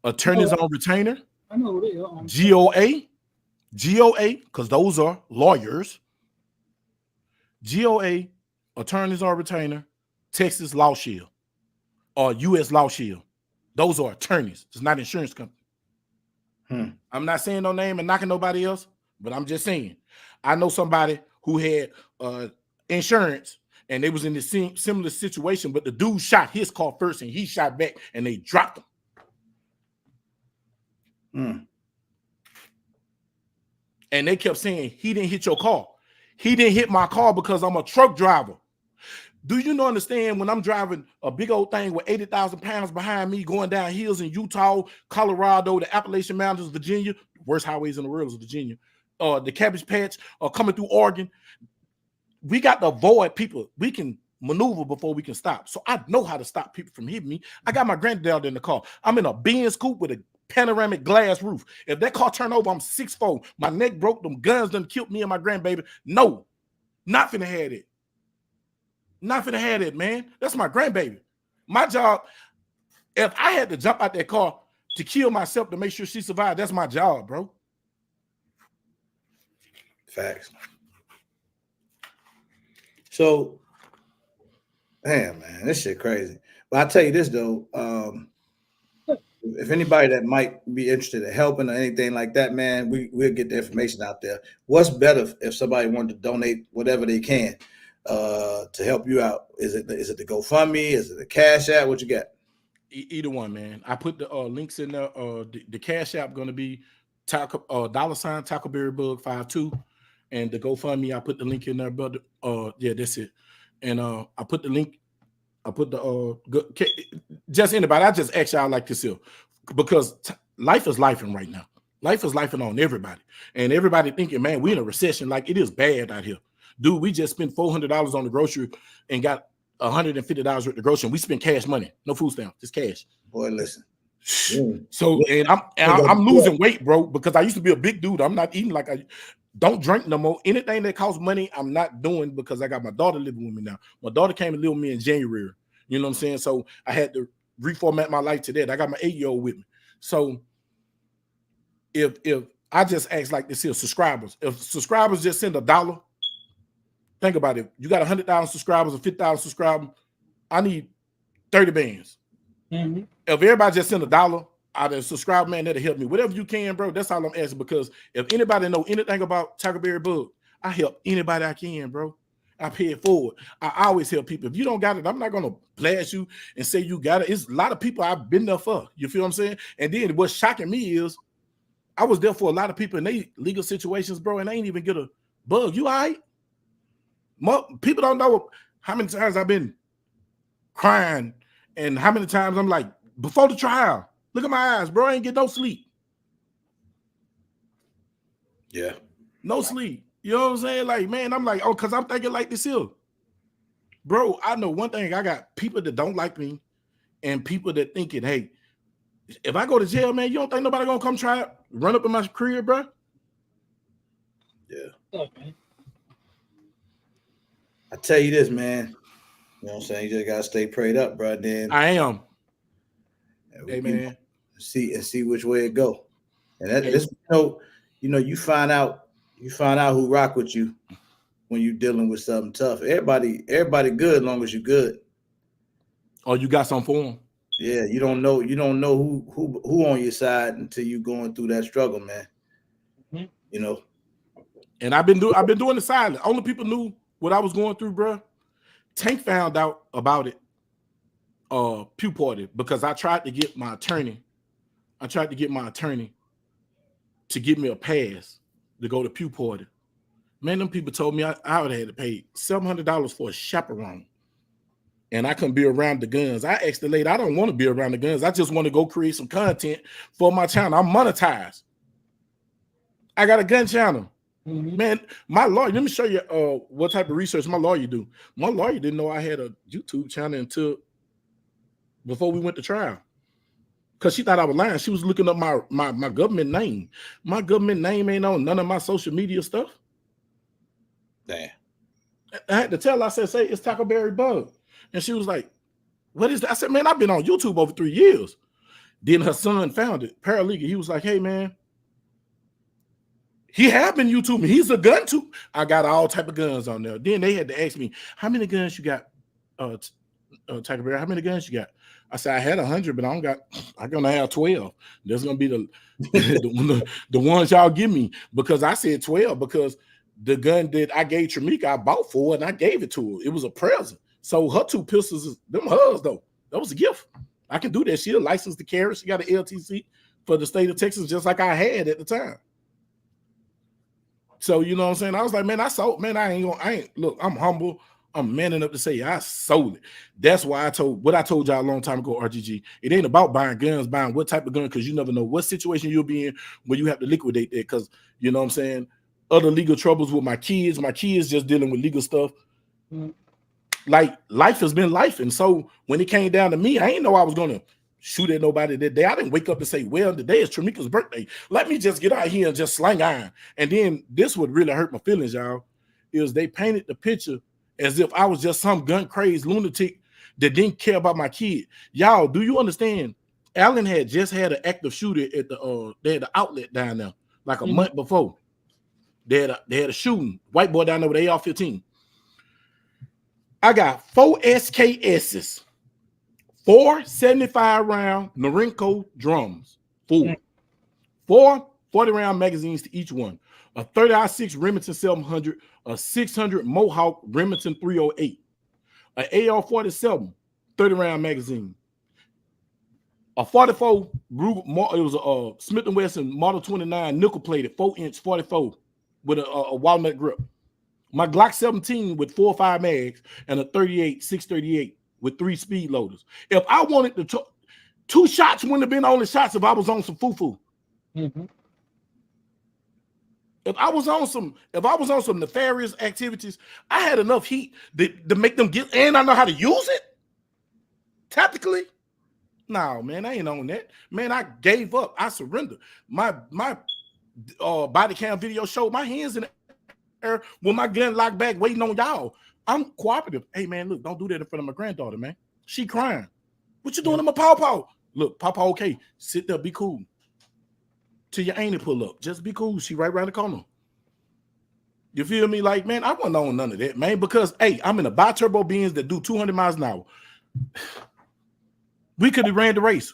Attorneys on retainer. I know who they are. GOA, because those are lawyers. GOA, attorneys on retainer, Texas Law Shield, or U.S. Law Shield. Those are attorneys. It's not insurance company. I'm not saying no name and knocking nobody else, but I'm just saying. I know somebody who had insurance and they was in this similar situation, but the dude shot his car first and he shot back and they dropped him. And they kept saying, he didn't hit your car. He didn't hit my car because I'm a truck driver. Do you not understand when I'm driving a big old thing with 80,000 pounds behind me going down hills in Utah, Colorado, the Appalachian Mountains, Virginia, worst highways in the world is Virginia, the Cabbage Patch, coming through Oregon. We got to avoid people. We can maneuver before we can stop. So I know how to stop people from hitting me. I got my granddad in the car. I'm in a Benz coupe with a panoramic glass roof. If that car turned over, I'm 6'4". My neck broke. Them guns done killed me and my grandbaby. No, not finna have it. Not finna have it, man. That's my grandbaby. My job, if I had to jump out that car to kill myself to make sure she survived, that's my job, bro. Facts. So, damn, man, this shit crazy. But I'll tell you this, though. If anybody that might be interested in helping or anything like that, man, we'll get the information out there. What's better if somebody wanted to donate whatever they can to help you out? Is it the GoFundMe? Is it the Cash App? What you got? Either one, man. I put the links in there. The Cash App going to be $$ Tackleberry Bug 52, and the GoFundMe, I put the link in there, but yeah, that's it. And I put the link. I put the just anybody. I just ask y'all like this here, because life is lifing right now. Life is lifing on everybody, and everybody thinking, man, we in a recession. Like, it is bad out here, dude. We just spent $400 on the grocery and got $150 worth of grocery. And we spent cash money, no food stamp, just cash. Boy, listen. So and I'm losing weight, bro, because I used to be a big dude. I'm not eating like I don't drink no more. Anything that costs money, I'm not doing, because I got my daughter living with me now. My daughter came and lived with me in January. You know what I'm saying? So I had to reformat my life to that. I got my 8-year-old with me. So if I just ask like this here, subscribers, if subscribers just send $1, think about it. You got 100,000 subscribers or 50,000 subscribers. I need 30 bands. If everybody just send $1 out of subscribe, man, that'll help me. Whatever you can, bro. That's all I'm asking, because if anybody know anything about Tackleberry Bug, I help anybody I can, bro. I pay it forward. I always help people. If you don't got it, I'm not gonna blast you and say you got it. It's a lot of people I've been there for. You feel what I'm saying? And then what's shocking me is I was there for a lot of people in their legal situations, bro, and they ain't even get a bug. You all right? People don't know how many times I've been crying and how many times I'm like, before the trial, look at my eyes, bro. I ain't get no sleep. Yeah. No sleep. You know what I'm saying? Like, man, I'm like, oh, because I'm thinking like this here. Bro, I know one thing. I got people that don't like me and people that thinking, hey, if I go to jail, man, you don't think nobody gonna come try to run up in my career, bro? Yeah. Okay. I tell you this, man. You know what I'm saying? You just gotta stay prayed up, bro. Then I am. Hey, man. See which way it go. And that this, you find out who rock with you when you're dealing with something tough. Everybody good as long as you're good. Oh, you got something for them? Yeah, you don't know who on your side until you going through that struggle, man. You know. And I've been doing the silent. Only people knew what I was going through, bro. Tank found out about it, Pew Party, because I tried to get my attorney to give me a pass to go to Pew Party. Man, them people told me I would have had to pay $700 for a chaperone. And I couldn't be around the guns. I asked the lady, I don't want to be around the guns. I just want to go create some content for my channel. I'm monetized. I got a gun channel. Mm-hmm. Man, my lawyer, let me show you what type of research my lawyer do. My lawyer didn't know I had a YouTube channel until before we went to trial. Because she thought I was lying. She was looking up my government name. My government name ain't on none of my social media stuff. Damn. I had to tell her, I said, say it's Tackleberry Bug. And she was like, what is that? I said, man, I've been on YouTube over 3 years. Then her son found it, paralegal. He was like, hey, man, he have been YouTubing. He's a gun too. I got all type of guns on there. Then they had to ask me, how many guns you got, Tackleberry? How many guns you got? I said, I had 100, but I'm gonna have 12. There's gonna be the ones y'all give me, because I said 12 because the gun that I gave Tramika, I bought for her and I gave it to her. It was a present. So her 2 pistols, them hers though. That was a gift. I can do that. She a licensed to carry. She got an LTC for the state of Texas, just like I had at the time. So you know what I'm saying? I was like, man, I sold, man, look, I'm humble. I'm man enough to say I sold it. That's why I told y'all a long time ago, RGG. It ain't about buying guns, buying what type of gun, because you never know what situation you'll be in when you have to liquidate that. Because you know what I'm saying? Other legal troubles with my kids just dealing with legal stuff. Mm-hmm. Like life has been life. And so when it came down to me, I ain't know I was gonna shoot at nobody that day. I didn't wake up and say, well, today is Tramika's birthday. Let me just get out here and just slang iron. And then this would really hurt my feelings, y'all, is they painted the picture as if I was just some gun crazed lunatic that didn't care about my kid. Y'all, do you understand? Allen had just had an active shooter at they had an outlet down there like a month before. They had a shooting. White boy down there with AR-15. I got 4 SKSs, 4 75-round Norinco drums, 4 40-round magazines to each one, a 30-06 Remington 700, a 600 Mohawk Remington 308, an AR-47 30-round magazine, a 44 Ruger, it was a Smith & Wesson Model 29 nickel-plated 4-inch 44 with a walnut grip. My Glock 17 with 4 or 5 mags and a 38 638 with 3 speed loaders. If I wanted to, 2 shots wouldn't have been only shots if I was on some foo-foo. Mm-hmm. If I was on some nefarious activities, I had enough heat to make them get, and I know how to use it tactically. No, man, I ain't on that. Man, I gave up. I surrendered. My body cam video showed my hands in the air with my gun locked back, waiting on y'all. I'm cooperative. Hey, man, look, don't do that in front of my granddaughter, man. She crying. What you doing to my pawpaw? Look, pawpaw, okay. Sit there, be cool. Till your auntie pull up. Just be cool. She right around the corner. You feel me? Like, man, I wasn't on none of that, man, because, hey, I'm in a bi-turbo Benz that do 200 miles an hour. We could have ran the race.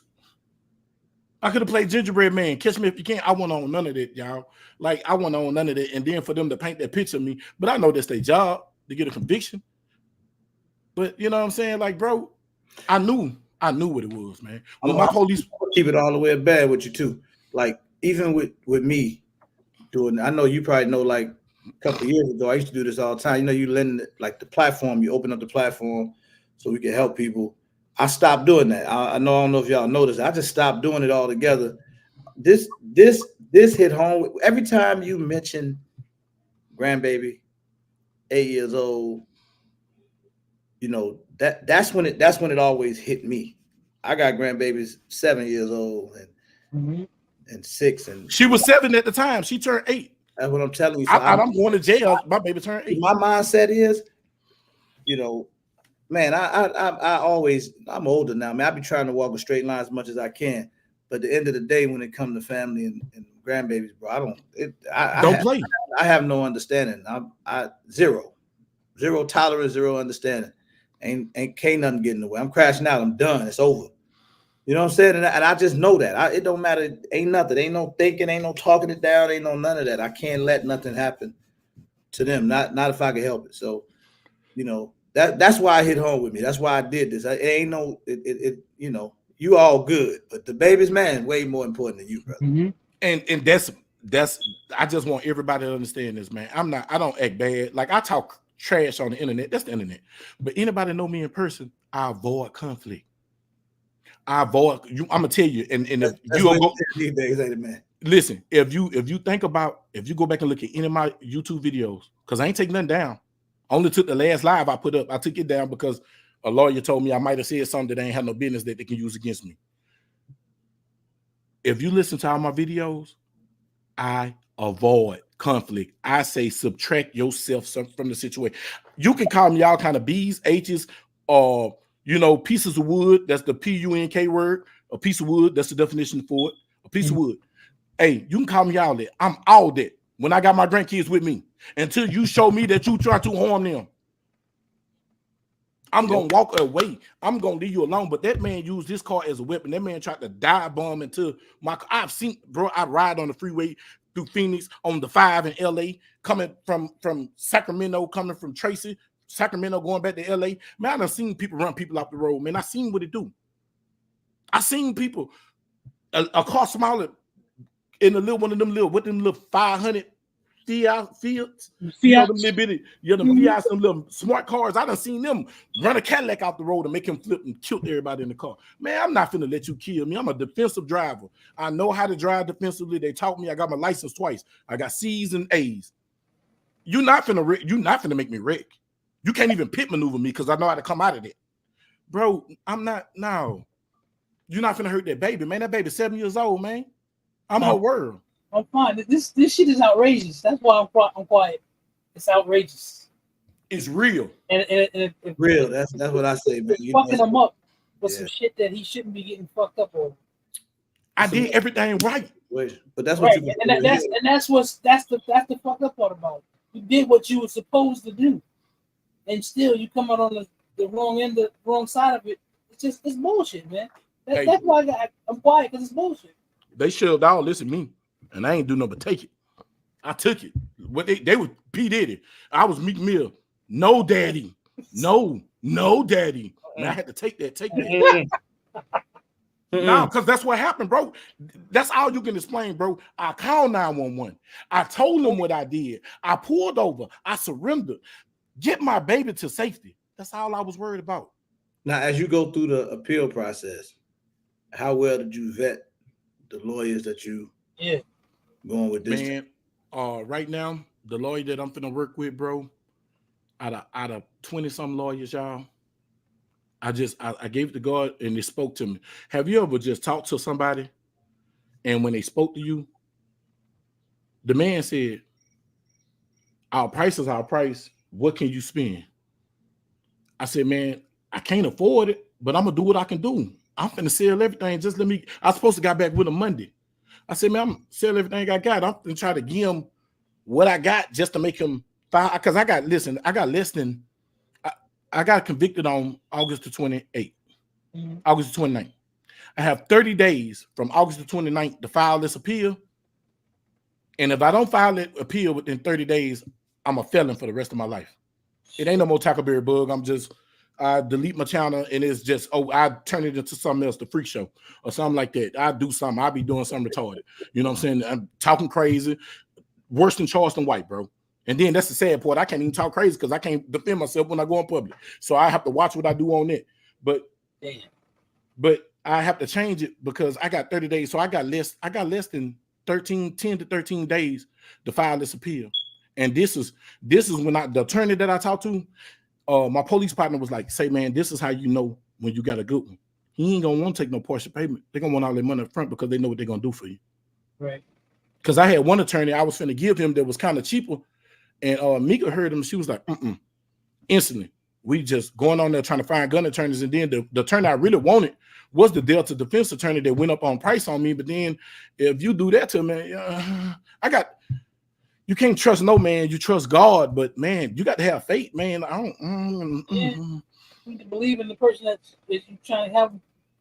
I could have played gingerbread man, catch me if you can. I wasn't on none of that, y'all. Like, I wasn't on none of that. And then for them to paint that picture of me, but I know that's their job to get a conviction. But you know what I'm saying? Like, bro, I knew what it was, man. When my police keep it all the way bad with you too. Like, even with me doing, I know you probably know, like a couple of years ago, I used to do this all the time. You know, you lend like the platform, you open up the platform so we can help people. I stopped doing that. I don't know if y'all noticed. I just stopped doing it altogether. This hit home. Every time you mention grandbaby, 8 years old, you know, that's when it always hit me. I got grandbabies 7 years old and 6, and she was 7 at the time. She turned 8. That's what I'm telling you. So I'm going to jail. My baby turned 8. My mindset is, you know, man, I'm older now, man. I be trying to walk a straight line as much as I can. But at the end of the day, when it comes to family and grandbabies, bro, I don't play. I have no understanding. I zero tolerance, zero understanding. Can't nothing get in the way. I'm crashing out. I'm done. It's over. You know what I'm saying? And I just know that. It don't matter. Ain't nothing. Ain't no thinking. Ain't no talking it down. Ain't no none of that. I can't let nothing happen to them. Not if I can help it. So, you know, that's why I hit home with me. That's why I did this. You know, you all good, but the baby's man way more important than you, brother. Mm-hmm. And I just want everybody to understand this, man. I don't act bad. Like I talk trash on the internet. That's the internet. But anybody know me in person, I avoid conflict. I avoid you. I'm gonna tell you, and if That's you what go these days, ain't it, man? listen, if you think about, if you go back and look at any of my YouTube videos, because I ain't taking nothing down. I only took the last live I put up. I took it down because a lawyer told me I might have said something that ain't had no business that they can use against me. If you listen to all my videos, I avoid conflict. I say subtract yourself from the situation. You can call me all kind of B's, H's, or pieces of wood. That's the PUNK word. A piece of wood. That's the definition for it. A piece of wood. Hey, you can call me all that. I'm all that when I got my grandkids with me. Until you show me that you try to harm them, I'm gonna walk away. I'm gonna leave you alone. But that man used this car as a weapon. That man tried to dive bomb into my car. I've seen, bro. I ride on the freeway through Phoenix on the 5 in LA, coming from Sacramento, coming from Tracy, Sacramento, going back to LA. Man, I done seen people run people off the road. Man, I seen what it do. I seen people a car smaller in one of them little 500 Fiats, them little bitty, them Fiats, them little smart cars. I done seen them run a Cadillac out the road and make him flip and kill everybody in the car. Man, I'm not finna let you kill me. I'm a defensive driver. I know how to drive defensively. They taught me. I got my license twice. I got C's and A's. You're not finna make me wreck. You can't even pit maneuver me because I know how to come out of it, bro. I'm not. No, you're not finna hurt that baby, man. That baby's 7 years old, man. I'm her world. I'm fine. This shit is outrageous. That's why I'm quiet. It's outrageous. It's real. And real. That's what I say, man. You fucking him up with some shit that he shouldn't be getting fucked up on. I did everything right. But that's what right. That's the fucked up part about it. You did what you were supposed to do, and still you come out on the wrong side of it. It's bullshit, man. That's why I'm quiet, because it's bullshit. They shoved all this at me, and I ain't do nothing but take it. I took it. What they was P. Diddy. I was Meek Mill. No daddy. No daddy. Man, I had to take that. No, because that's what happened, bro. That's all you can explain, bro. I called 911. I told them what I did. I pulled over. I surrendered. Get my baby to safety. That's all I was worried about. Now, as you go through the appeal process, how well did you vet the lawyers that you going with this? Man, right now, the lawyer that I'm finna work with, bro, out of 20-some lawyers, y'all, I gave it to God and they spoke to me. Have you ever just talked to somebody and when they spoke to you, the man said, our price is our price. What can you spend? I said, man, I can't afford it, but I'm gonna do what I can do. I'm finna sell everything. Just let me. I was supposed to got back with him Monday. I said, man, I'm gonna sell everything I got. I'm gonna try to give him what I got just to make him fine. Because I got less than. I got convicted on August the 28th, August the 29th. I have 30 days from August the 29th to file this appeal. And if I don't file that appeal within 30 days, I'm a felon for the rest of my life. It ain't no more Tackleberry bug. I delete my channel and it's just, I turn it into something else, the freak show or something like that. I do something. I'll be doing something retarded. You know what I'm saying? I'm talking crazy, worse than Charleston White, bro. And then that's the sad part. I can't even talk crazy because I can't defend myself when I go in public. So I have to watch what I do on it. But I have to change it because I got 30 days. So I got less than 10 to 13 days to file this appeal. And this is when the attorney that I talked to, my police partner was like, say, man, this is how you know when you got a good one. He ain't gonna want to take no partial payment. They're gonna want all their money up front because they know what they're gonna do for you. Right. Because I had one attorney I was finna give him that was kind of cheaper. And Mika heard him. She was like, instantly. We just going on there trying to find gun attorneys. And then the attorney I really wanted was the Delta defense attorney that went up on price on me. But then if you do that to me, you can't trust no man. You trust God. But, man, you got to have faith, man. You need to believe in the person that you're trying to have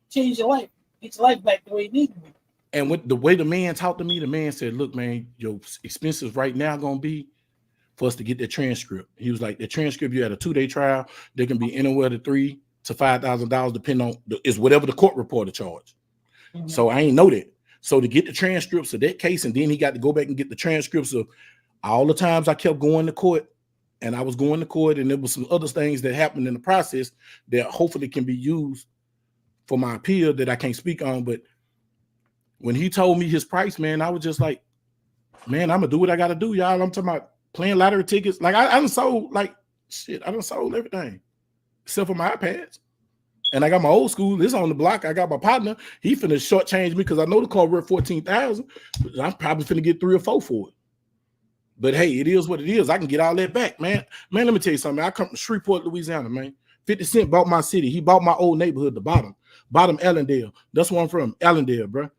change your life. Get your life back the way it needs to be. And with the way the man talked to me, the man said, look, man, your expenses right now going to be for us to get the transcript. He was like, the transcript, you had a 2-day trial. They can be anywhere to $3,000 to $5,000, depending on is whatever the court reporter charged. So I ain't know that. So to get the transcripts of that case, and then he got to go back and get the transcripts of all the times I kept going to court, and I was going to court, and there was some other things that happened in the process that hopefully can be used for my appeal that I can't speak on. But when he told me his price, man, I was just like, man, I'm gonna do what I gotta do, y'all. I'm talking about playing lottery tickets. Like I done sold like shit. I done sold everything except for my iPads. And I got my old school. This on the block. I got my partner. He finna shortchange me because I know the car worth $14,000. I'm probably finna get 3 or 4 for it. But hey, it is what it is. I can get all that back, man. Man, let me tell you something. I come from Shreveport, Louisiana, man. 50 Cent bought my city. He bought my old neighborhood, the bottom Allendale. That's where I'm from, Allendale, bro.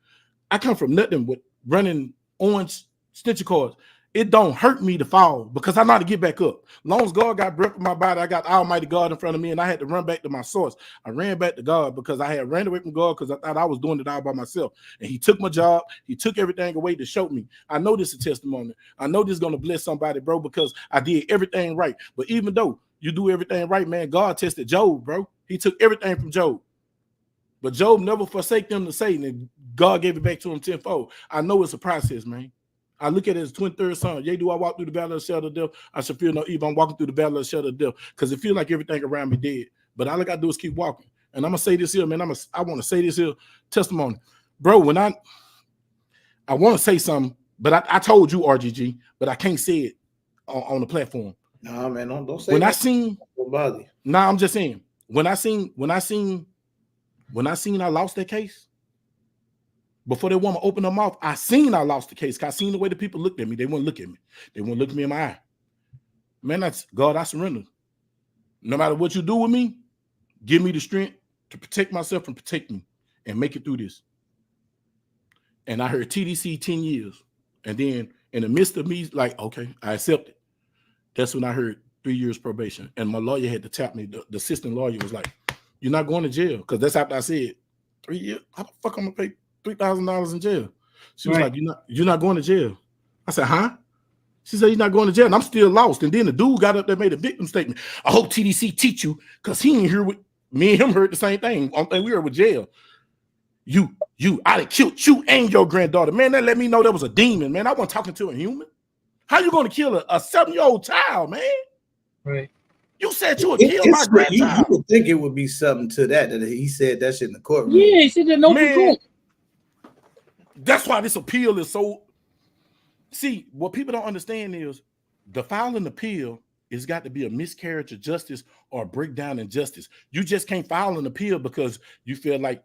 I come from nothing but running orange stitcher cards. It don't hurt me to fall because I know how to get back up. Long as God got breath in my body, I got Almighty God in front of me, and I had to run back to my source. I ran back to God because I had ran away from God because I thought I was doing it all by myself. And he took my job. He took everything away to show me. I know this is a testimony. I know this is going to bless somebody, bro, because I did everything right. But even though you do everything right, man, God tested Job, bro. He took everything from Job. But Job never forsake them to Satan, and God gave it back to him tenfold. I know it's a process, man. I look at it as 23rd Psalm. Yea, do I walk through the valley of the shadow of death? I should fear no evil. I'm walking through the valley of the shadow of death because it feels like everything around me dead. But all I got to do is keep walking. And I'm going to say this here, man. I want to say this here testimony. Bro, when I want to say something, but I told you, RGG, but I can't say it on the platform. No, man, don't say when that. I seen, nah, I'm just saying, when I seen I lost that case, before that woman opened her mouth, I seen I lost the case. I seen the way the people looked at me. They wouldn't look at me. They wouldn't look me in my eye. Man, that's God, I surrender. No matter what you do with me, give me the strength to protect myself and protect me and make it through this. And I heard TDC 10 years. And then in the midst of me, like, okay, I accept it. That's when I heard 3 years probation. And my lawyer had to tap me. The assistant lawyer was like, you're not going to jail. Because that's after I said, 3 years? How the fuck I'm going to pay $3,000 in jail? She was like, you're not going to jail. I said, huh? She said, you're not going to jail. And I'm still lost. And then the dude got up there, made a victim statement. I hope TDC teach you, because he ain't here with me and him heard the same thing. We were with jail. I done killed you and your granddaughter. Man, that let me know that was a demon, man. I wasn't talking to a human. How you going to kill a 7-year-old child, man? Right. You said you would kill my grandchild. You would think it would be something to that he said that shit in the courtroom. Yeah, he said that no court. That's why this appeal is so. See, what people don't understand is the filing appeal is got to be a miscarriage of justice or a breakdown in justice. You just can't file an appeal because you feel like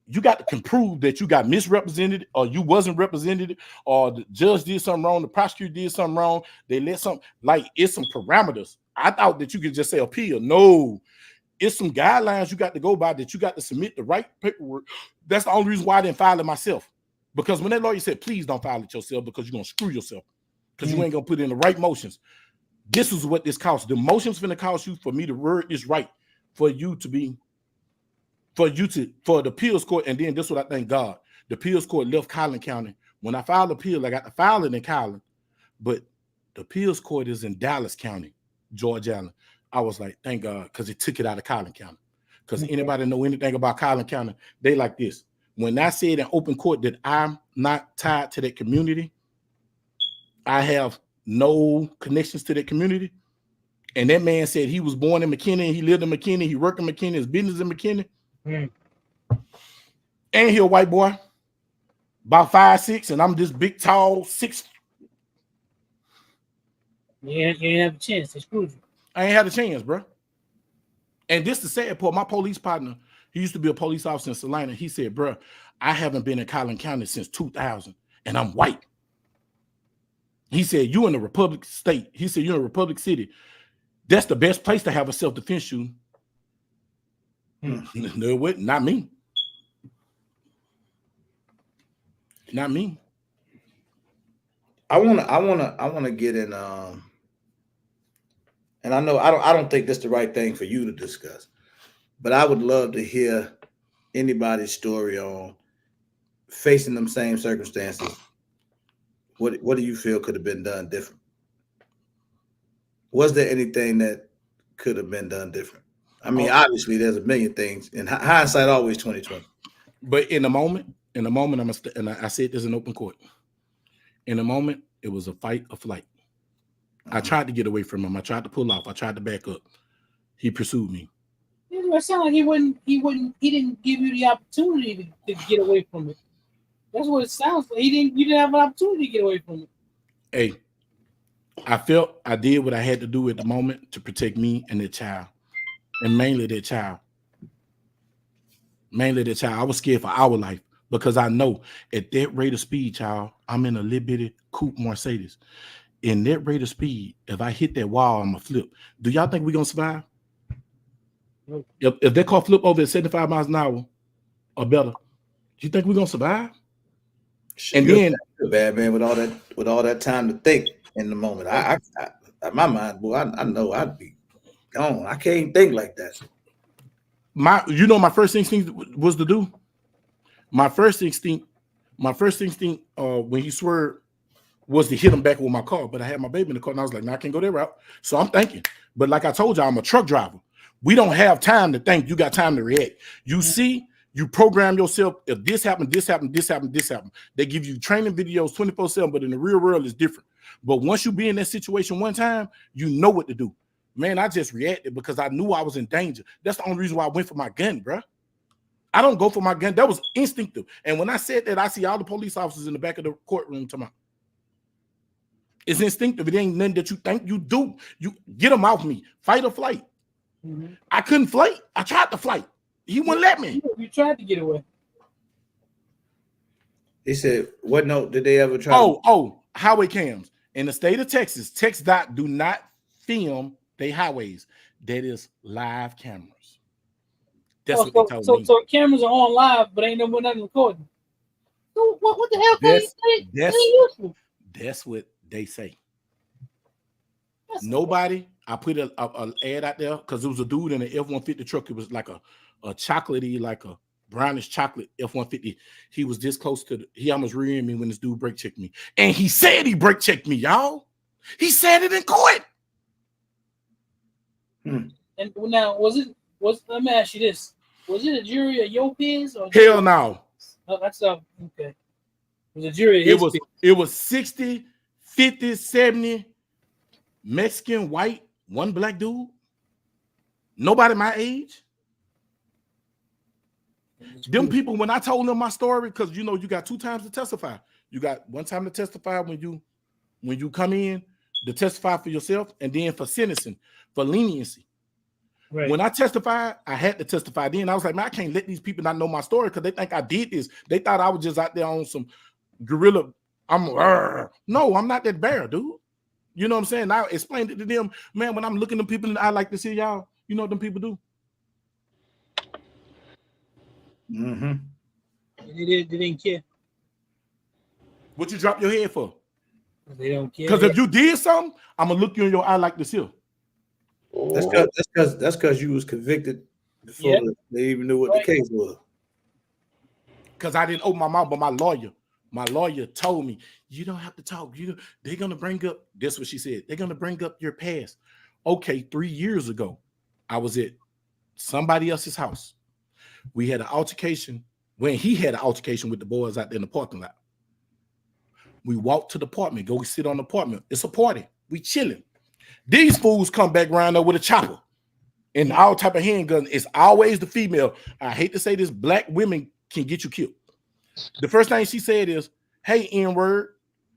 you got to prove that you got misrepresented or you wasn't represented or the judge did something wrong, the prosecutor did something wrong. They let something, like, it's some parameters. I thought that you could just say appeal. No, it's some guidelines you got to go by, that you got to submit the right paperwork. That's the only reason why I didn't file it myself. Because when that lawyer said, please don't file it yourself because you're going to screw yourself because you ain't going to put in the right motions. This is what this costs. The motions finna cost you for me to word this right, for the appeals court. And then this is what I thank God. The appeals court left Collin County. When I filed appeal, I got to file it in Collin, but the appeals court is in Dallas County, George Allen. I was like, thank God, because it took it out of Collin County. Because anybody know anything about Collin County, they like this. When I said in open court that I'm not tied to that community, I have no connections to that community. And that man said he was born in McKinney, he lived in McKinney, he worked in McKinney, his business in McKinney. And he a white boy, about 5'6", and I'm this big, tall, 6. Yeah, you ain't have a chance. They screwed you. I ain't had a chance, bro. And this the sad part. My police partner, he used to be a police officer in Salina. He said, bro, I haven't been in Collin County since 2000, and I'm white. He said, you in the Republic State. He said, you're in Republic City. That's the best place to have a self-defense shooting. No, what? Not me. Not me. I wanna get in and I know I don't think this is the right thing for you to discuss, but I would love to hear anybody's story on facing them same circumstances. What do you feel could have been done different? Was there anything that could have been done different? I mean, obviously there's a million things, and hindsight always 20/20. But in the moment, In the moment, and I said this in open court. In the moment, it was a fight or flight. I tried to get away from him. I tried to pull off. I tried to back up. He pursued me. It sounds like he didn't give you the opportunity to get away from it. That's what it sounds like. You didn't have an opportunity to get away from it. Hey, I felt I did what I had to do at the moment to protect me and the child. And mainly that child. I was scared for our life because I know at that rate of speed, child, I'm in a little bitty coupe Mercedes. In that rate of speed, if I hit that wall, I'm going to flip. Do y'all think we're going to survive? Nope. If that car flip over at 75 miles an hour or better, do you think we're going to survive? And then, bad man, with all that time to think in the moment, I my mind, boy, I know I'd be gone. I can't think like that. My first instinct was to do. My first instinct, when he swerved, was to hit him back with my car. But I had my baby in the car, and I was like, "No, I can't go that route." So I'm thinking. But like I told you, I'm a truck driver. We don't have time to think. You got time to react. You see, you program yourself. If this happened, this happened, this happened, this happened. They give you training videos 24/7, but in the real world, it's different. But once you be in that situation one time, you know what to do. Man, I just reacted because I knew I was in danger. That's the only reason why I went for my gun, bro. I don't go for my gun. That was instinctive. And when I said that, I see all the police officers in the back of the courtroom tomorrow. It's instinctive. It ain't nothing that you think you do. You get them off me. Fight or flight. Mm-hmm. I couldn't fight. I tried to fight. He wouldn't let me. You tried to get away. He said, "What note did they ever try?" Oh, highway cams in the state of Texas. TxDOT do not film their highways. That is live cameras. That's what they told me. So cameras are on live, but ain't nothing recording. So what the hell? That's what they say. Nobody. I put an ad out there because it was a dude in an F-150 truck. It was like a chocolatey, like a brownish chocolate F-150. He was this close to he almost rear-ended me when this dude brake checked me. And he said he brake checked me, y'all. He said it in court. And now, let me ask you this. Was it a jury of your peers? Or hell no. Oh, that's okay. It was a jury of his peers. It was 60, 50, 70 Mexican, white, one black dude. Nobody my age. Them people, when I told them my story, because you got 2 times to testify. You got 1 time to testify when you come in to testify for yourself, and then for sentencing, for leniency. Right. When I testified, I had to testify then. I was like, man, I can't let these people not know my story because they think I did this. They thought I was just out there on some guerrilla. No, I'm not that bear, dude. You know what I'm saying? I explained it to them, man. When I'm looking at people in the eye like this here, y'all, you know what them people do? Mm-hmm. They didn't care. What you drop your head for? They don't care. Because if you did something, I'm gonna look you in your eye like this here. That's because you was convicted before they even knew what the case was. Because I didn't open my mouth, but my lawyer told me, you don't have to talk. They're gonna bring up, that's what she said. They're gonna bring up your past. Okay, 3 years ago, I was at somebody else's house. We had an altercation when he had an altercation with the boys out there in the parking lot. We walked to the apartment, go sit on the apartment. It's a party. We chilling. These fools come back around there with a chopper and all type of handgun. It's always the female. I hate to say this, black women can get you killed. The first thing she said is, hey, N-word,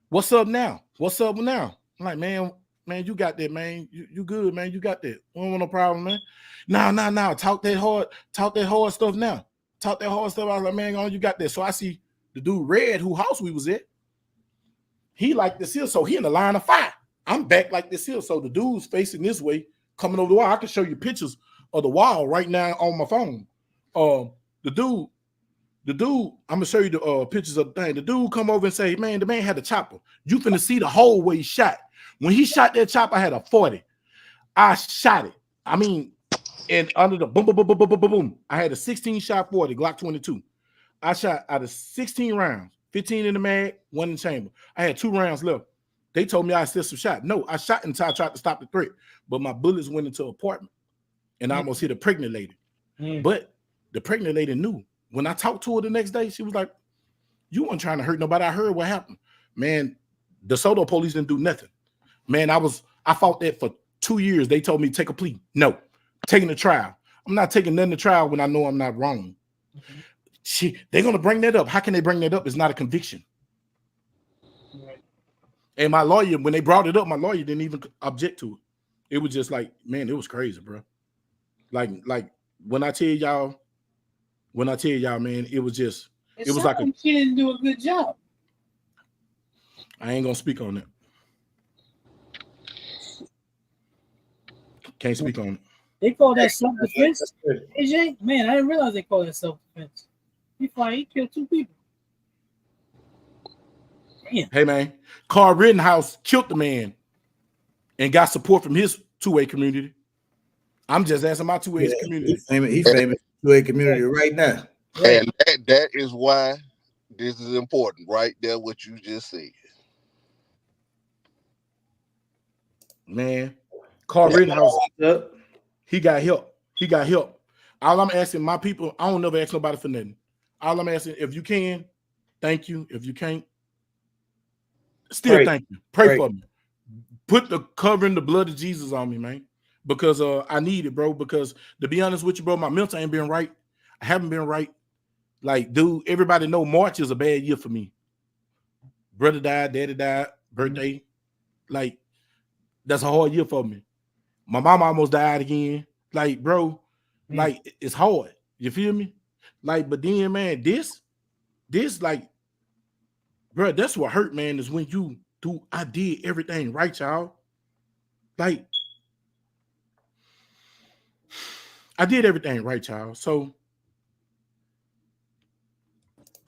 what's up now? What's up now? I'm like, man, you got that, man. You good, man. You got that. We don't want no problem, man. No. Talk that hard stuff now. Talk that hard stuff. I was like, man, you got that. So I see the dude Red, who house we was at. He like this here, so he in the line of fire. I'm back like this here, so the dude's facing this way, coming over the wall. I can show you pictures of the wall right now on my phone. The dude, I'm gonna show you the pictures of the thing. The dude come over and say, man, the man had a chopper. You finna see the hole where he shot. When he shot that chopper, I had a 40. I shot it. I mean, and under the boom, boom, boom, boom, boom, boom, boom, I had a 16-shot 40, Glock 22. I shot out of 16 rounds, 15 in the mag, 1 in the chamber. I had 2 rounds left. They told me I still some shot. No, I shot until I tried to stop the threat, but my bullets went into an apartment, and I almost hit a pregnant lady. But the pregnant lady knew. When I talked to her the next day, she was like, You weren't trying to hurt nobody. I heard what happened. Man, the Soto police didn't do nothing. Man, I fought that for 2 years. They told me take a plea. No, taking a trial. I'm not taking nothing to trial when I know I'm not wrong. They're gonna bring that up. How can they bring that up? It's not a conviction. Right. And my lawyer, when they brought it up, my lawyer didn't even object to it. It was just like, man, it was crazy, bro. Like when I tell y'all, man, it was just, it was like she didn't do a good job. I ain't gonna speak on it. Can't speak on it. They call that self-defense. AJ, man, I didn't realize they call that self-defense. He killed 2 people. Damn. Hey man, Carl Rittenhouse killed the man and got support from his 2A community. I'm just asking my 2A community. He's famous 2A community right now. And that is why this is important, right there, what you just said. Man, Carl Rittenhouse, he got help. He got help. All I'm asking my people, I don't never ask nobody for nothing. All I'm asking, if you can, thank you. If you can't, still thank you. Pray for me. Put the covering the blood of Jesus on me, man. Because I need it, bro. Because to be honest with you, bro, my mental ain't been right. I haven't been right. Like, dude, everybody know March is a bad year for me. Brother died, daddy died, birthday. Like, that's a hard year for me. My mom almost died again. Like, bro, like, it's hard. You feel me? Like, but then, man, this, like, bro, that's what hurt, man, is when you do, I did everything right, y'all. Like, I did everything right, y'all. So,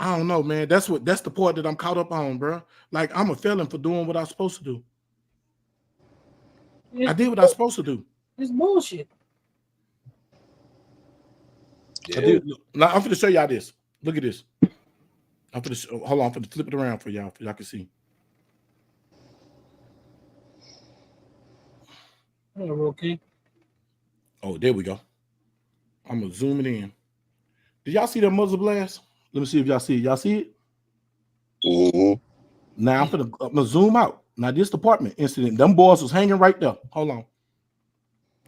I don't know, man. That's the part that I'm caught up on, bro. Like, I'm a felon for doing what I'm supposed to do. I did what I was supposed to do. It's bullshit. Yeah. Now, I'm going to show y'all this. Look at this. Hold on. I'm going to flip it around for y'all can see. Okay. Oh, there we go. I'm going to zoom it in. Did y'all see that muzzle blast? Let me see if y'all see it. Y'all see it? Mm-hmm. Now, I'm going to zoom out. Now, this department incident, them boys was hanging right there. Hold on.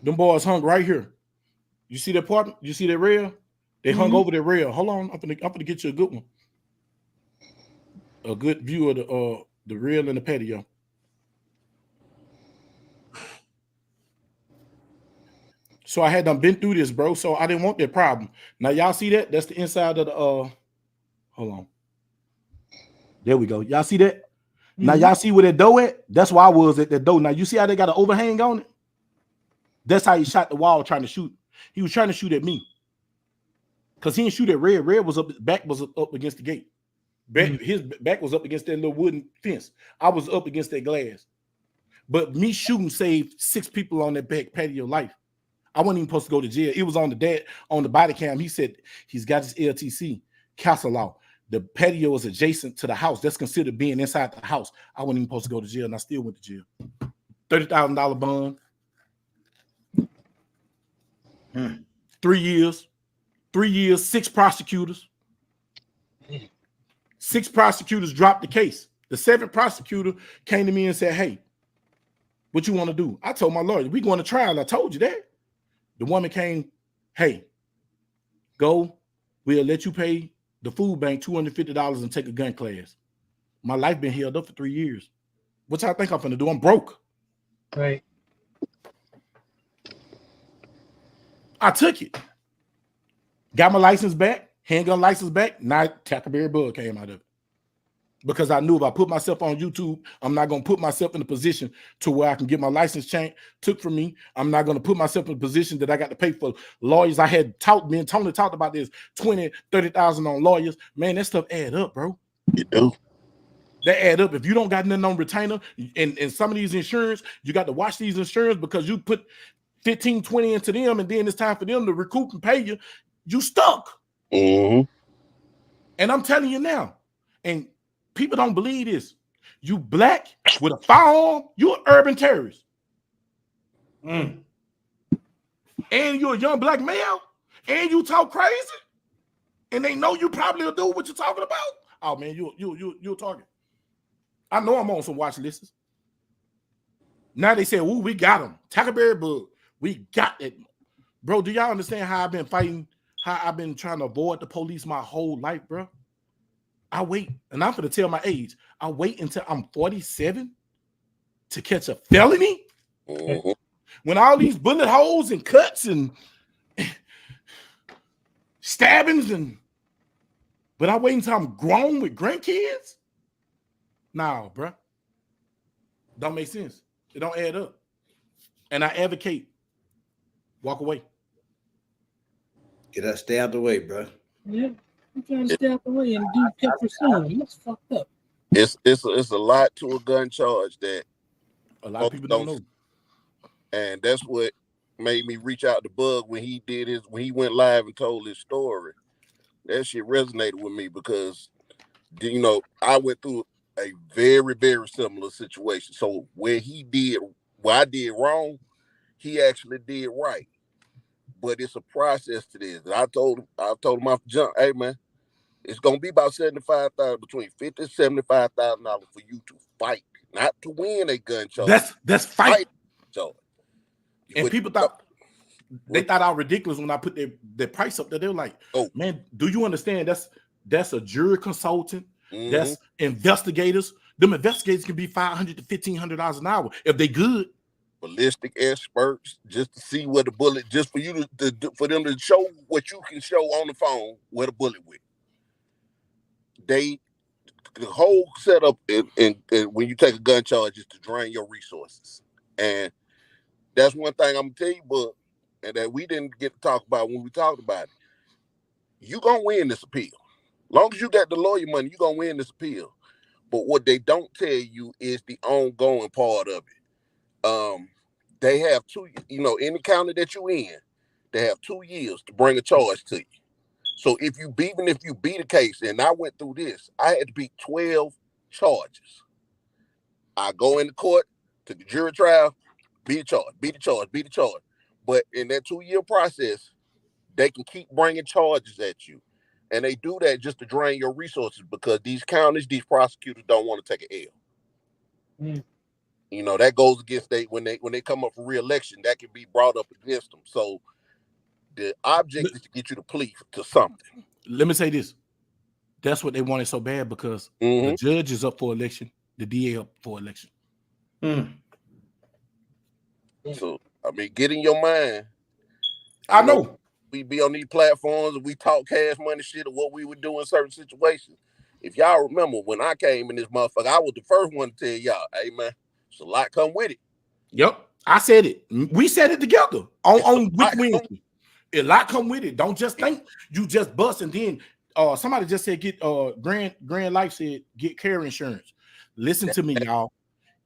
Them boys hung right here. You see that apartment? You see that rail? They hung over that rail. Hold on. I'm gonna get you a good one. A good view of the rail and the patio. So I had been through this, bro. So I didn't want that problem. Now y'all see that? That's the inside of the hold on. There we go. Y'all see that? Now y'all see where that door at? That's why I was at that door. Now you see how they got an overhang on it? That's how he shot the wall trying to shoot. He was trying to shoot at me. Because he didn't shoot at Red. Red was back was up against the gate. His back was up against that little wooden fence. I was up against that glass. But me shooting saved 6 people on that back patio life. I wasn't even supposed to go to jail. It was on the body cam. He said he's got his LTC, castle law. The patio is adjacent to the house. That's considered being inside the house. I wasn't even supposed to go to jail, and I still went to jail. $30,000 bond. 3 years. 3 years, 6 prosecutors. 6 prosecutors dropped the case. The 7th prosecutor came to me and said, hey, what you want to do? I told my lawyer, we going to trial. I told you that. The woman came, hey, go. We'll let you pay the food bank $250 and take a gun class. My life been held up for 3 years. What y'all think I'm finna do? I'm broke. Right. I took it. Got my license back, handgun license back. Now Tackleberry Bud came out of it. Because I knew if I put myself on YouTube, I'm not going to put myself in a position to where I can get my license took from me. I'm not going to put myself in a position that I got to pay for lawyers. I had me and Tony talked about this, 20, 30,000 on lawyers. Man, that stuff add up, bro. You do. That add up. If you don't got nothing on retainer and some of these insurance, you got to watch these insurance because you put 15, 20 into them and then it's time for them to recoup and pay you. You stuck. Mm-hmm. And I'm telling you now, and people don't believe this. You black with a firearm, you're an urban terrorist. And you're a young black male, and you talk crazy, and they know you probably will do what you're talking about. Oh man, you'll target. I know I'm on some watch lists. Now they say, "Ooh, we got him, Tackleberry Bug. We got it, bro." Do y'all understand how I've been fighting? How I've been trying to avoid the police my whole life, bro? I wait, and I'm gonna tell my age. I wait until I'm 47 to catch a felony. Mm-hmm. When all these bullet holes and cuts and stabbings but I wait until I'm grown with grandkids. Nah, bro, don't make sense. It don't add up. And I advocate walk away. Get that, stay out the way, bro. Yeah, I'm trying to stay out the way and do kept pursuing. That's fucked up. It's a lot to a gun charge that A lot of people don't know. And that's what made me reach out to Bug when he went live and told his story. That shit resonated with me because, you know, I went through a very, very similar situation. So where I did wrong, he actually did right. But it's a process to this. And I told him off the jump, hey man, it's gonna be about $75,000, between $50,000 and $75,000 for you to fight, not to win a gun charge. That's fight. So, and people thought I was ridiculous when I put their price up there. They were like, "Oh man, do you understand? That's a jury consultant. Mm-hmm. That's investigators. Them investigators can be $500 to $1,500 an hour if they good. Ballistic experts, just to see where the bullet, just for you for them to show what you can show on the phone where the bullet went. The whole setup and when you take a gun charge is to drain your resources, and that's one thing I'm gonna tell you, but and that we didn't get to talk about when we talked about it. You gonna win this appeal. Long as you got the lawyer money, you gonna win this appeal. But what they don't tell you is the ongoing part of it. They have any county that you in, they have 2 years to bring a charge to you. So if you beat a case, and I went through this, I had to beat 12 charges. I go into court to the jury trial, beat the charge. But in that 2-year process, they can keep bringing charges at you. And they do that just to drain your resources because these counties, these prosecutors don't want to take an L. Mm. You know, that goes against when they come up for re-election, that can be brought up against them. So the object is to get you to plead to something. Let me say this. That's what they wanted so bad because the judge is up for election, the DA up for election. Mm. So, I mean, get in your mind. I know. We be on these platforms and we talk cash money shit of what we would do in certain situations. If y'all remember when I came in this motherfucker, I was the first one to tell y'all, hey man, it's a lot come with it. Yep. I said it. We said it together on Wednesday. A lot come with it. Don't just think you just bust and then somebody just said get Grand Life said get carry insurance. Listen to me, y'all.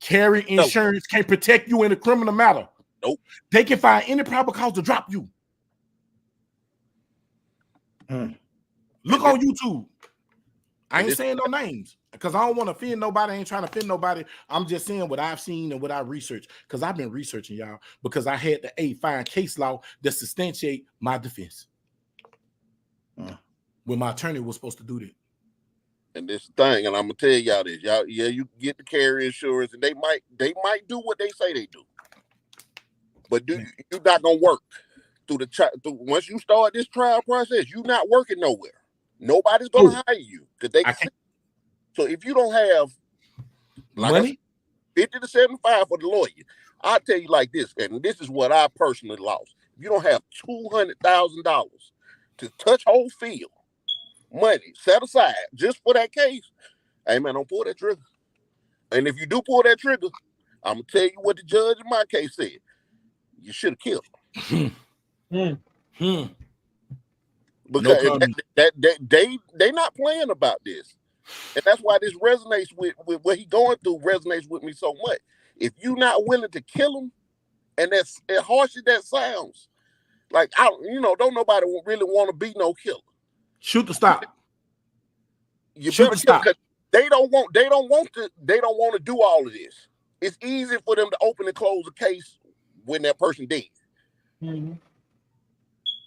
Carry insurance can't protect you in a criminal matter. Nope. They can find any probable cause to drop you. Look on YouTube. I ain't saying no names because I don't want to offend nobody. I ain't trying to offend nobody. I'm just saying what I've seen and what I researched because I've been researching, y'all, because I had to find case law that substantiate my defense. When my attorney was supposed to do that. And this thing, and I'm gonna tell y'all this, y'all, yeah, you get the carrier insurance, and they might do what they say they do, but you're not gonna work through once you start this trial process. You're not working nowhere. Nobody's gonna hire you because they can. So if you don't have money, 50 to 75 for the lawyer, I'll tell you like this, and this is what I personally lost. If you don't have $200,000 to touch whole field money set aside just for that case, hey man, don't pull that trigger. And if you do pull that trigger, I'm gonna tell you what the judge in my case said. You should have killed him. Because they not playing about this, and that's why this resonates with what he going through. Resonates with me so much. If you're not willing to kill him, and that's as harsh as that sounds, like don't nobody really want to be no killer. Shoot to stop. You better kill because they don't want to do all of this. It's easy for them to open and close a case when that person dead. Mm-hmm.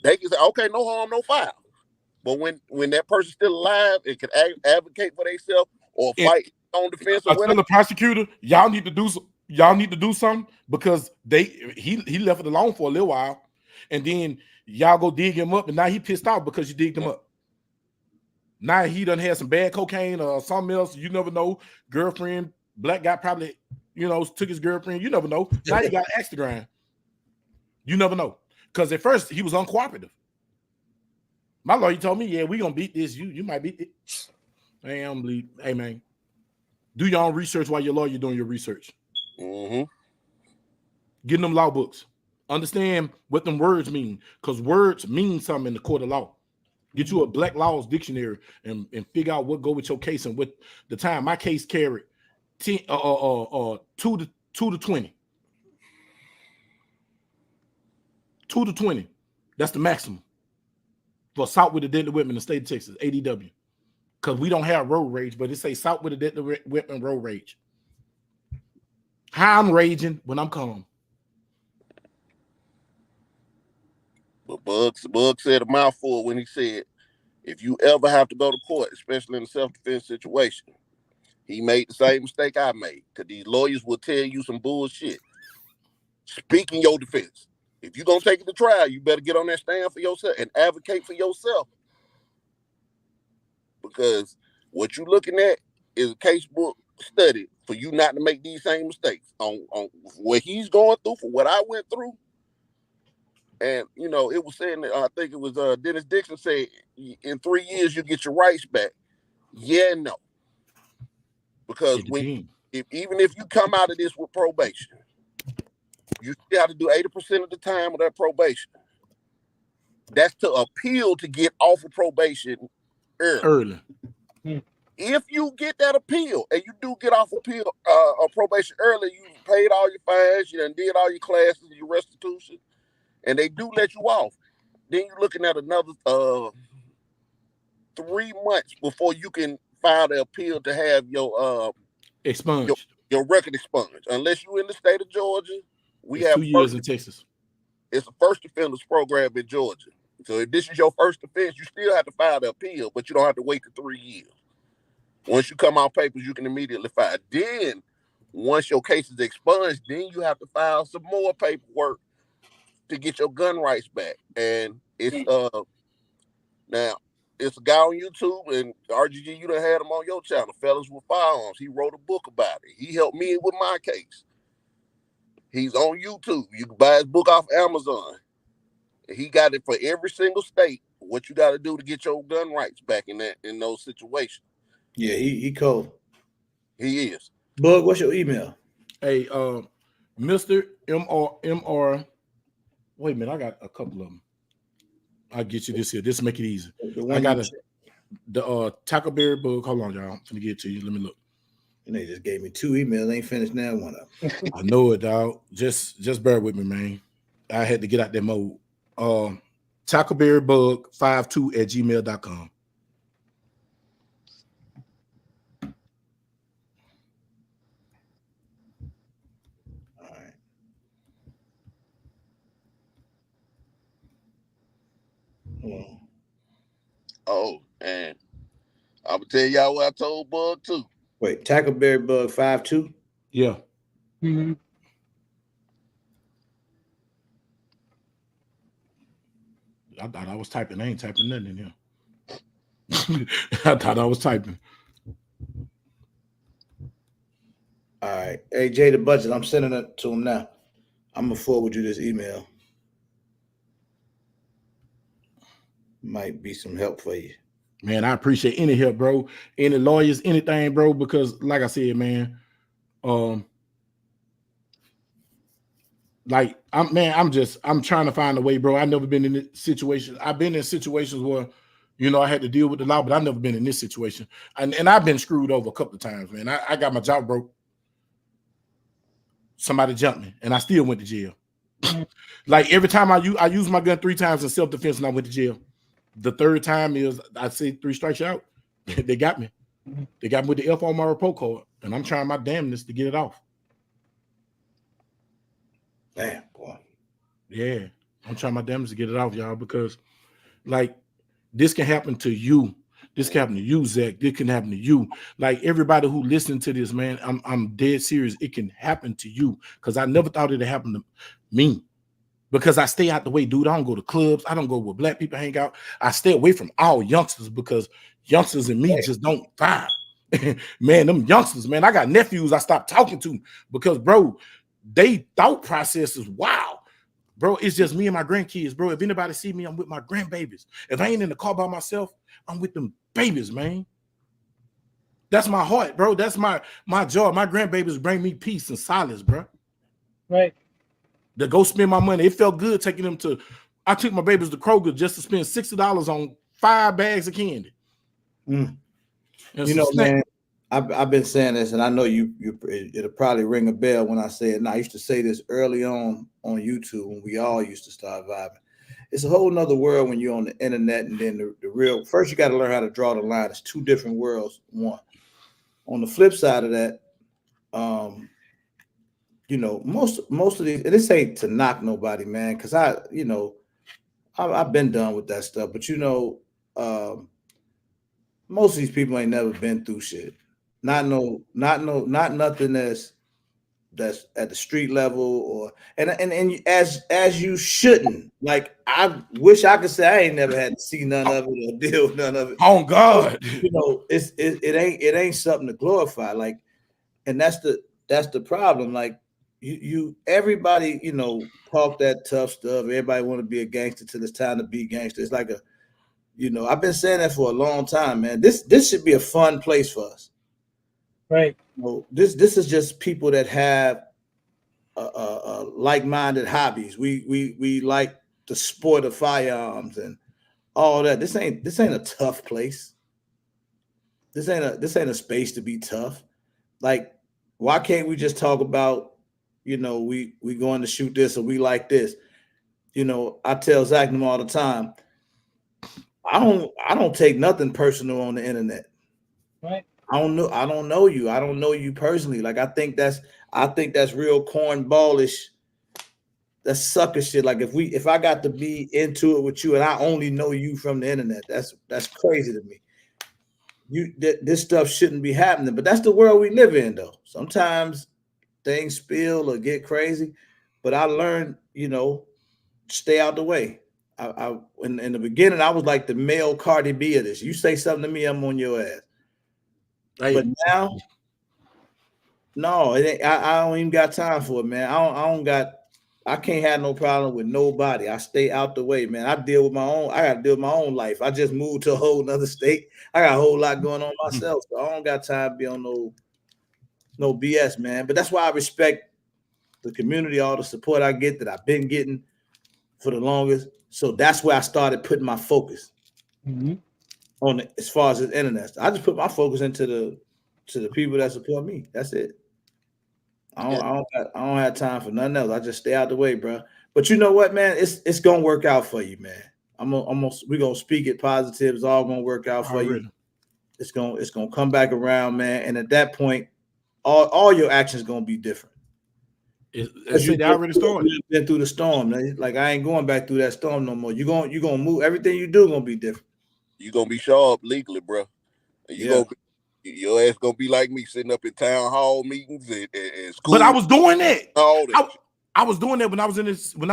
They can say, okay, no harm, no foul. Yeah. But when that person's still alive and can advocate for themselves or And fight on defense or I tell whatever, the prosecutor, y'all need to do something because he left it alone for a little while, and then y'all go dig him up, and now he pissed off because you digged him up. Now he done had some bad cocaine or something else. You never know. Girlfriend, black guy probably, took his girlfriend. You never know. Now you got axe to grind. You never know. Because at first he was uncooperative. My lawyer told me, yeah, we gonna beat this. You might beat it. Hey man, do your own research while your lawyer doing your research. mm-hmm. Getting them law books. Understand what them words mean, because words mean something in the court of law. Get you a Black Laws dictionary and figure out what go with your case. And what the time my case carried 2 to 20. 2 to 20. That's the maximum for assault with a deadly weapon in the state of Texas, ADW. Because we don't have road rage, but it say assault with a deadly weapon, road rage. How I'm raging when I'm calm. But Bug said a mouthful when he said, if you ever have to go to court, especially in a self-defense situation, he made the same mistake I made. Because these lawyers will tell you some bullshit. Speaking your defense. If you're going to take it to trial, you better get on that stand for yourself and advocate for yourself. Because what you're looking at is a casebook study for you not to make these same mistakes. On what he's going through, for what I went through. And, it was saying, I think it was Dennis Dixon said, in 3 years, you get your rights back. Yeah, no. Because even if you come out of this with probation, you still have to do 80% of the time of that probation. That's to appeal to get off of probation early. If you get that appeal and you do get off probation early, you paid all your fines, you done did all your classes, your restitution, and they do let you off. Then you're looking at another 3 months before you can file the appeal to have your expunged. Your record expunged. Unless you're in the state of Georgia, it's have 2 years in Texas. It's a first offenders program in Georgia. So if this is your first offense, you still have to file the appeal, but you don't have to wait the 3 years. Once you come out papers, you can immediately file. Then, once your case is expunged, then you have to file some more paperwork to get your gun rights back. And it's now it's a guy on YouTube, and RGG, you done had him on your channel, Fellas with Firearms. He wrote a book about it. He helped me with my case. He's on YouTube. You can buy his book off Amazon. He got it for every single state. What you got to do to get your gun rights back in those situations. Yeah, he cold. He is. Bug, what's your email? Hey, Mr. MR. Wait a minute, I got a couple of them. I'll get you this here. This will make it easy. I got the Tackleberry Bug. Hold on, y'all. I'm finna get it to you. Let me look. And they just gave me 2 emails. Ain't finished now one of them. I know it, dog. Just bear with me, man. I had to get out that mode. TackleberryBug52@gmail.com. All right. Oh, and I will tell y'all what I told Bug too. Wait, Tackleberry Bug 52? Yeah. Mm-hmm. I thought I was typing. I ain't typing nothing in here. I thought I was typing. All right. Hey, Jay, the budget. I'm sending it to him now. I'm going to forward you this email. Might be some help for you. Man, I appreciate any help, bro. Any lawyers, anything, bro, because like I said, man, like I'm trying to find a way, bro. I've never been in this situation. I've been in situations where, I had to deal with the law, but I've never been in this situation. And I've been screwed over a couple of times, man. I got my job broke. Somebody jumped me, and I still went to jail. Like every time I used my gun 3 times in self-defense, and I went to jail. The 3rd time is I say 3 strikes out. They got me. They got me with the F on my report card, and I'm trying my damnness to get it off. Damn, boy. Yeah, I'm trying my damnness to get it off, y'all, because like This can happen to you. This can happen to you, Zach. This can happen to you. Like everybody who listening to this, man, I'm dead serious. It can happen to you because I never thought it'd happen to me. Because I stay out the way, dude. I don't go to clubs. I don't go where black people hang out. I stay away from all youngsters because youngsters and me just don't vibe. Man, them youngsters, man, I got nephews I stopped talking to because, bro, they thought process is wild. Bro, it's just me and my grandkids, bro. If anybody see me, I'm with my grandbabies. If I ain't in the car by myself, I'm with them babies, man. That's my heart, bro. That's my joy. My grandbabies bring me peace and solace, bro. Right. To go spend my money. It felt good taking them to. I took my babies to Kroger just to spend $60 on 5 bags of candy. You know, man, I've been saying this, and I know it'll probably ring a bell when I say it. And I used to say this early on YouTube when we all used to start vibing. It's a whole nother world when you're on the internet, and then the real. First, you got to learn how to draw the line. It's two different worlds. One. On the flip side of that, you know, most of these, and this ain't to knock nobody, man, because I've been done with that stuff. But you know, most of these people ain't never been through shit. Not nothing that's at the street level or and as you shouldn't. Like I wish I could say I ain't never had to see none of it or deal with none of it. Oh God, you know, it ain't something to glorify. Like, and that's the problem. Like you everybody, you know, talk that tough stuff. Everybody want to be a gangster till it's time to be gangster. It's like I've been saying that for a long time, man. This should be a fun place for us. Right. Well, this is just people that have like-minded hobbies. We like the sport of firearms and all that. This ain't a tough place. This ain't a space to be tough. Like, why can't we just talk about, we going to shoot this or we like this? You know, I tell Zach them all the time. I don't take nothing personal on the internet. Right. I don't know you. I don't know you personally. Like I think that's real cornballish. That's sucker shit. Like if I got to be into it with you and I only know you from the internet, that's crazy to me. This stuff shouldn't be happening, but that's the world we live in though. Sometimes things spill or get crazy, but I learned, stay out the way. I in the beginning I was like the male Cardi B of this. You say something to me, I'm on your ass. Hey. But now, no, it ain't, I don't even got time for it, man. I can't have no problem with nobody. I stay out the way, man. I got to deal with my own life. I just moved to a whole nother state. I got a whole lot going on myself. So I don't got time to be on no BS, man. But that's why I respect the community, all the support I get that I've been getting for the longest. So that's where I started putting my focus on as far as the internet. I just put my focus into the people that support me. That's it. I don't have time for nothing else. I just stay out the way, bro. But you know what, man? It's gonna work out for you, man. We're gonna speak it positive. It's all gonna work out for you. It's gonna come back around, man. And at that point, all your actions gonna be different. They already started. You've been through the storm. Man. Like I ain't going back through that storm no more. You're gonna move. Everything you do gonna be different. You're gonna be sharp legally, bro. Your ass gonna be like me, sitting up in town hall meetings and school. But I was doing that. All that. I was doing that when I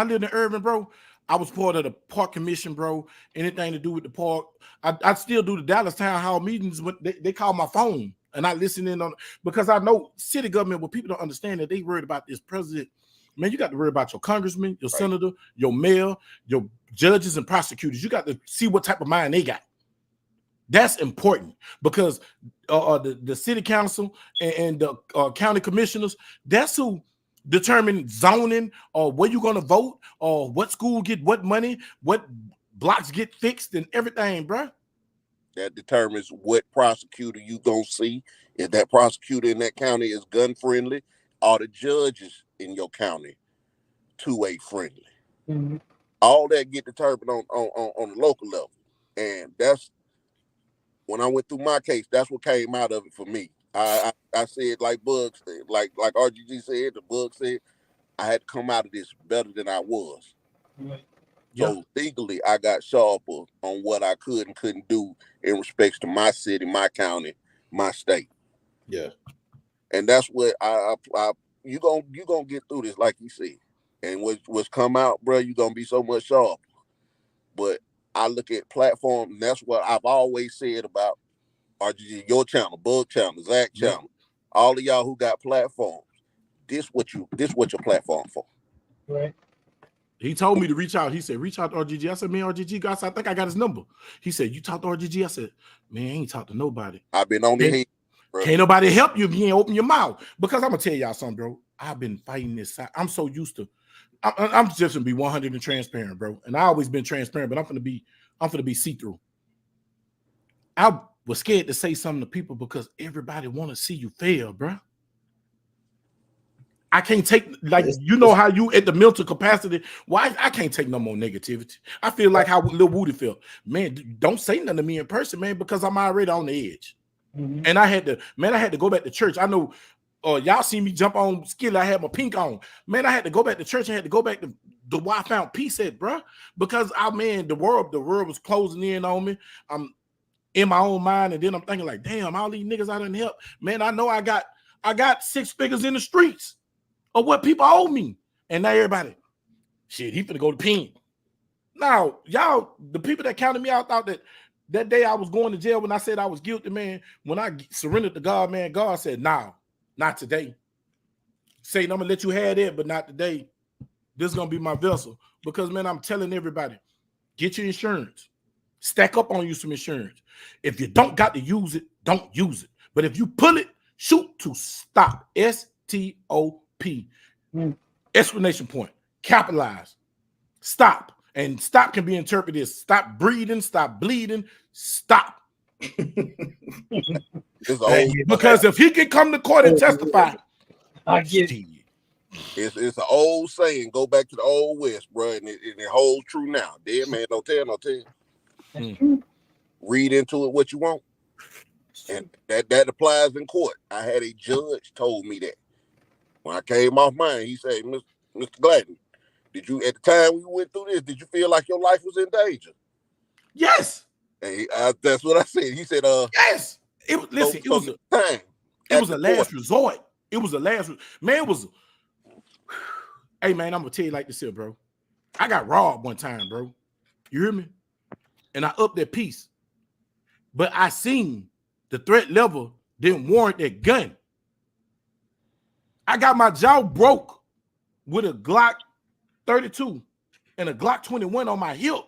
lived in Urban, bro. I was part of the park commission, bro. Anything to do with the park. I still do the Dallas town hall meetings, but they call my phone and I listen in on, because I know city government, what people don't understand, that they worried about this president. Man, you got to worry about your congressman, your senator, your mayor, your judges and prosecutors. You got to see what type of mind they got. That's important because the city council and the county commissioners, that's who determine zoning or where you're going to vote or what school get what money, what blocks get fixed and everything, bro. That determines what prosecutor you gonna see. If that prosecutor in that county is gun friendly, or the judges in your county 2-way friendly. All that get determined on the local level, and that's when I went through my case. That's what came out of it for me. I said, like Bug said, like RGG said, the Bug said, I had to come out of this better than I was. Right. So legally, I got sharper on what I could and couldn't do in respects to my city, my county, my state. Yeah. And that's what you gonna get through this, like you said. And what's come out, bro, you gonna be so much sharper. But I look at platform, and that's what I've always said about RGG, your channel, Bug channel, Zach channel, all of y'all who got platforms. This what your platform for. Right. He told me to reach out. He said, reach out to RGG. I said, man, RGG, guys, I think I got his number. He said, you talk to RGG? I said, man, I ain't talked to nobody. I've been on the head, bro. Can't nobody help you if you ain't open your mouth. Because I'm going to tell y'all something, bro. I've been fighting this side. I'm so used to, I'm just going to be 100 and transparent, bro. And I always been transparent, but I'm going to be see-through. I was scared to say something to people because everybody want to see you fail, bro. I can't take, like, you know how you at the mental capacity. Why I can't take no more negativity. I feel like how Lil Woody felt. Man, don't say nothing to me in person, man, because I'm already on the edge. Mm-hmm. And I had to go back to church. I know y'all see me jump on Skillet. I had my pink on. Man, I had to go back to church and had to go back to the why I found peace at, bro. Because the world was closing in on me. I'm in my own mind, and then I'm thinking like, damn, all these niggas I done help. Man, I know I got 6 figures in the streets of what people owe me. And now everybody, shit, he finna go to pen. Now, y'all, the people that counted me out thought that day I was going to jail when I said I was guilty, man. When I surrendered to God, man, God said, nah, not today. Satan, I'm gonna let you have it, but not today. This is gonna be my vessel. Because, man, I'm telling everybody, get your insurance. Stack up on you some insurance. If you don't got to use it, don't use it. But if you pull it, shoot to stop. STOP. Explanation point. Capitalize. Stop. And stop can be interpreted as stop breathing, stop bleeding, stop. Because if he can come to court and testify, I get it. It's an old saying. Go back to the old West, bro, and it holds true now. Dead man don't tell no tale. That's true. Read into it what you want, and that applies in court. I had a judge told me that when I came off mine. He said, Mr. Gladden, did you, at the time we went through this, did you feel like your life was in danger? Yes. And that's what I said. He said, yes. It was a last resort. It was a last man. It was. Hey man, I'm gonna tell you like this here, bro. I got robbed one time, bro. You hear me? And I upped that piece, but I seen the threat level didn't warrant that gun. I got my jaw broke with a Glock 32 and a Glock 21 on my hip.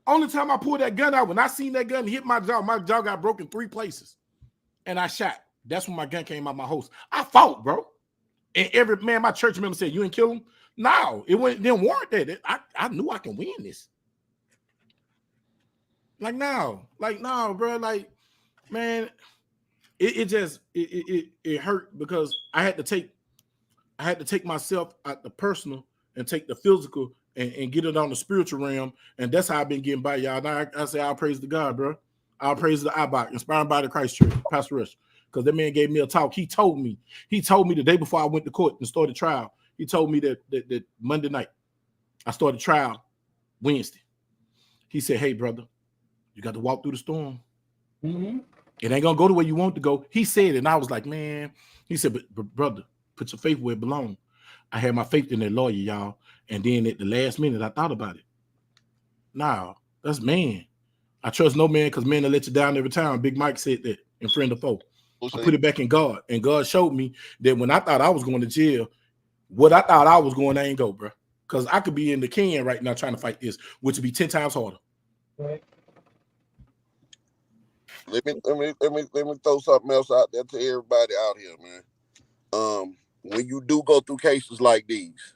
Only time I pulled that gun out, when I seen that gun hit my jaw got broken 3 places. And I shot. That's when my gun came out my host. I fought, bro. And my church member said, you ain't kill him? No, didn't warrant that. I knew I can win this. Like, no, bro. Like, man, it hurt because I had to take myself out the personal and take the physical and get it on the spiritual realm. And that's how I've been getting by, y'all. Now I say, I'll praise to God, bro. I'll praise the IBOC, Inspired by the Christ Church, Pastor Rush. Because that man gave me a talk. He told me the day before I went to court and started trial. He told me that Monday night, I started trial Wednesday. He said, hey, brother, you got to walk through the storm. Mm-hmm. It ain't going to go the way you want to go. He said it, and I was like, man. He said, but brother, put your faith where it belongs. I had my faith in that lawyer, y'all. And then at the last minute, I thought about it. Nah, that's man. I trust no man because man will let you down every time. Big Mike said that in Friend or Foe. I put it back in God. And God showed me that when I thought I was going to jail, what I thought I was going, I ain't go, bro. Because I could be in the can right now trying to fight this, which would be 10 times harder. Right. Let me throw something else out there to everybody out here, man. When you do go through cases like these,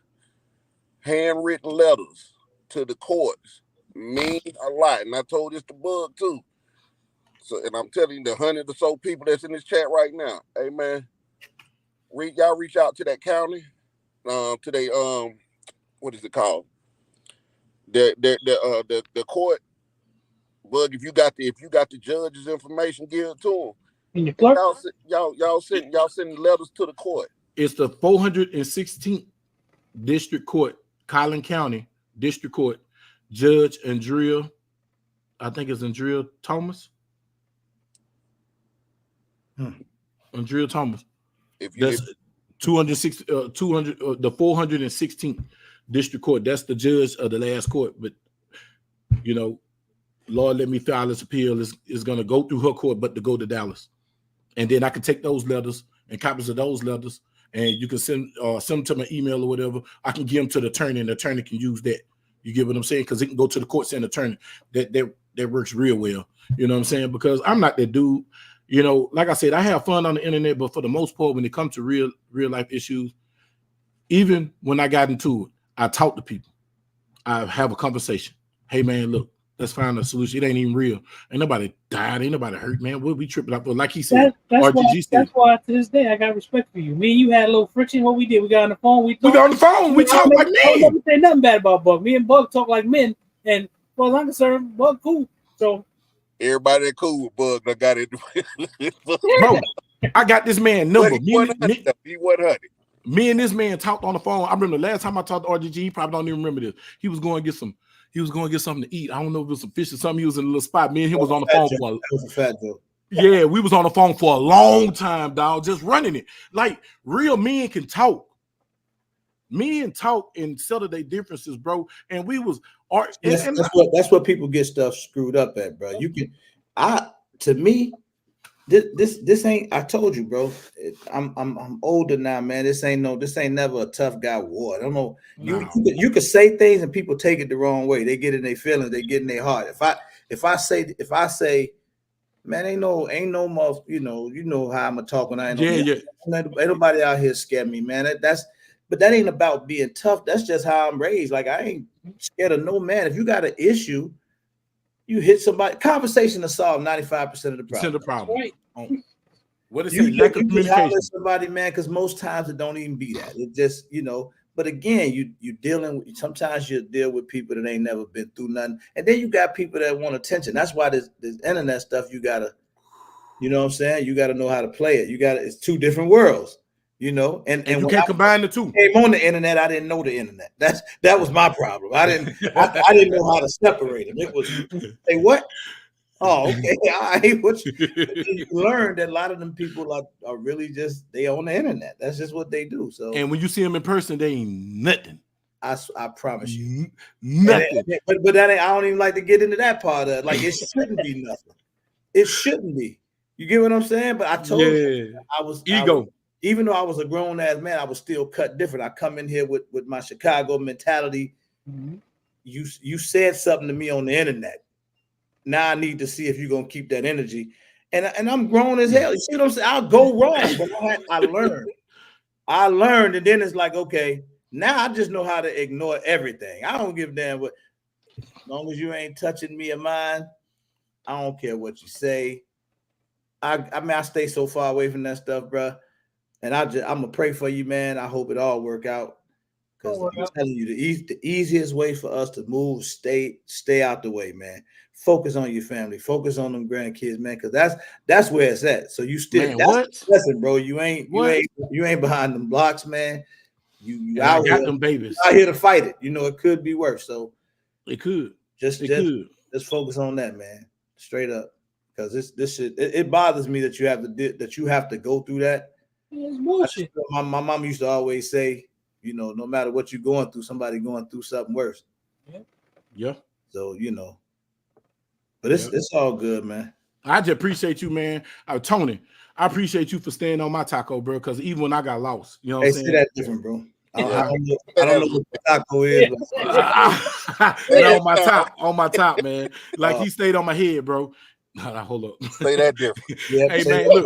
handwritten letters to the courts mean a lot. And I told this to Bug too. So, and I'm telling you, the 100 or so people that's in this chat right now, hey man, y'all reach out to that county, to they what is it called? The court. Bug, if you got the judge's information, give it to them. And your clerk? Y'all send letters to the court. It's the 416th District Court, Collin County, District Court, Judge Andrea, I think it's Andrea Thomas. Andrea Thomas. That's 260, 200, the 416th District Court. That's the judge of the last court. But, you know, Lord, let me file this appeal. Is going to go through her court, but to go to Dallas. And then I can take those letters and copies of those letters, and you can send them to my email or whatever. I can give them to the attorney, and the attorney can use that. You get what I'm saying? Because it can go to the court, send attorney. That works real well. You know what I'm saying? Because I'm not that dude. You know, like I said, I have fun on the internet, but for the most part, when it comes to real life issues, even when I got into it, I talk to people. I have a conversation. Hey, man, look, let's find a solution. It ain't even real. Ain't nobody died. Ain't nobody hurt, man. We'll be tripping up. Like he said, that's why to this day I got respect for you. Me and you had a little friction. What we did, we got on the phone. We got on the phone. We talk like men. I don't never say nothing bad about Bug. Me and Bug talk like men. And as far as I'm concerned, Bug cool. So everybody that cool with Bug, I got it. Bro, I got this man number. He wasn't hunting. Me and this man talked on the phone. I remember the last time I talked to RGG, he probably don't even remember this. He was going to get something to eat. I don't know if it was some fish or something. He was in a little spot. Me and him was on the phone for that was a fat joke. Yeah, we was on the phone for a long time, dog, just running it. Like real men can talk. Men talk and settle their differences, bro. And we was that's what people get stuff screwed up at, bro. You can to me, this ain't, I told you, bro. I'm older now, man. This ain't never a tough guy war. I don't know. You could say things and people take it the wrong way. They get in their feelings, they get in their heart. If I say, man, ain't no more, you know how I'ma talk when I ain't ain't nobody out here scare me, man. But that ain't about being tough. That's just how I'm raised. Like I ain't scared of no man. If you got an issue, you hit somebody. Conversation to solve 95% of the problem. Right. What is you lack of communication? Somebody, man, because most times it don't even be that. It just, But again, you dealing with, sometimes you deal with people that ain't never been through nothing, and then you got people that want attention. That's why this internet stuff, you gotta, you know what I'm saying? You gotta know how to play it. It's two different worlds. And you can't combine the two. Came on the internet, I didn't know the internet. That was my problem. I didn't know how to separate them. It was, say what? Oh, okay. All right. What you learn that a lot of them people are really just, they on the internet. That's just what they do. So, and when you see them in person, they ain't nothing. I promise you, nothing. But that ain't, I don't even like to get into that part of it. Like it shouldn't be nothing. It shouldn't be. You get what I'm saying? But I told you, I was ego. Even though I was a grown ass man, I was still cut different. I come in here with my Chicago mentality. Mm-hmm. You said something to me on the internet. Now I need to see if you're gonna keep that energy. And I'm grown as hell. You see what I'm saying? I'll go wrong, but I learned. I learned, and then it's like, okay, now I just know how to ignore everything. I don't give a damn what, as long as you ain't touching me or mine, I don't care what you say. I stay so far away from that stuff, bro. And I'm gonna pray for you, man. I hope it all work out. Because I'm telling you, the easiest way for us to move, stay out the way, man. Focus on your family, focus on them grandkids, man. Because that's where it's at. So you still, listen, bro. You ain't behind them blocks, man. You out here, them babies out here to fight it. It could be worse. So it could. Just focus on that, man. Straight up. Because this shit, it bothers me that you have to go through that. It's bullshit. My mom used to always say, no matter what you're going through, somebody going through something worse. Yeah. So, but it's all good, man. I just appreciate you, man. Tony, I appreciate you for staying on my taco, bro, because even when I got lost, you know what I'm saying? Say that different, bro. I don't know what the taco is. But on my top, man. Like he stayed on my head, bro. Hold up. Say that different. Hey, man, look.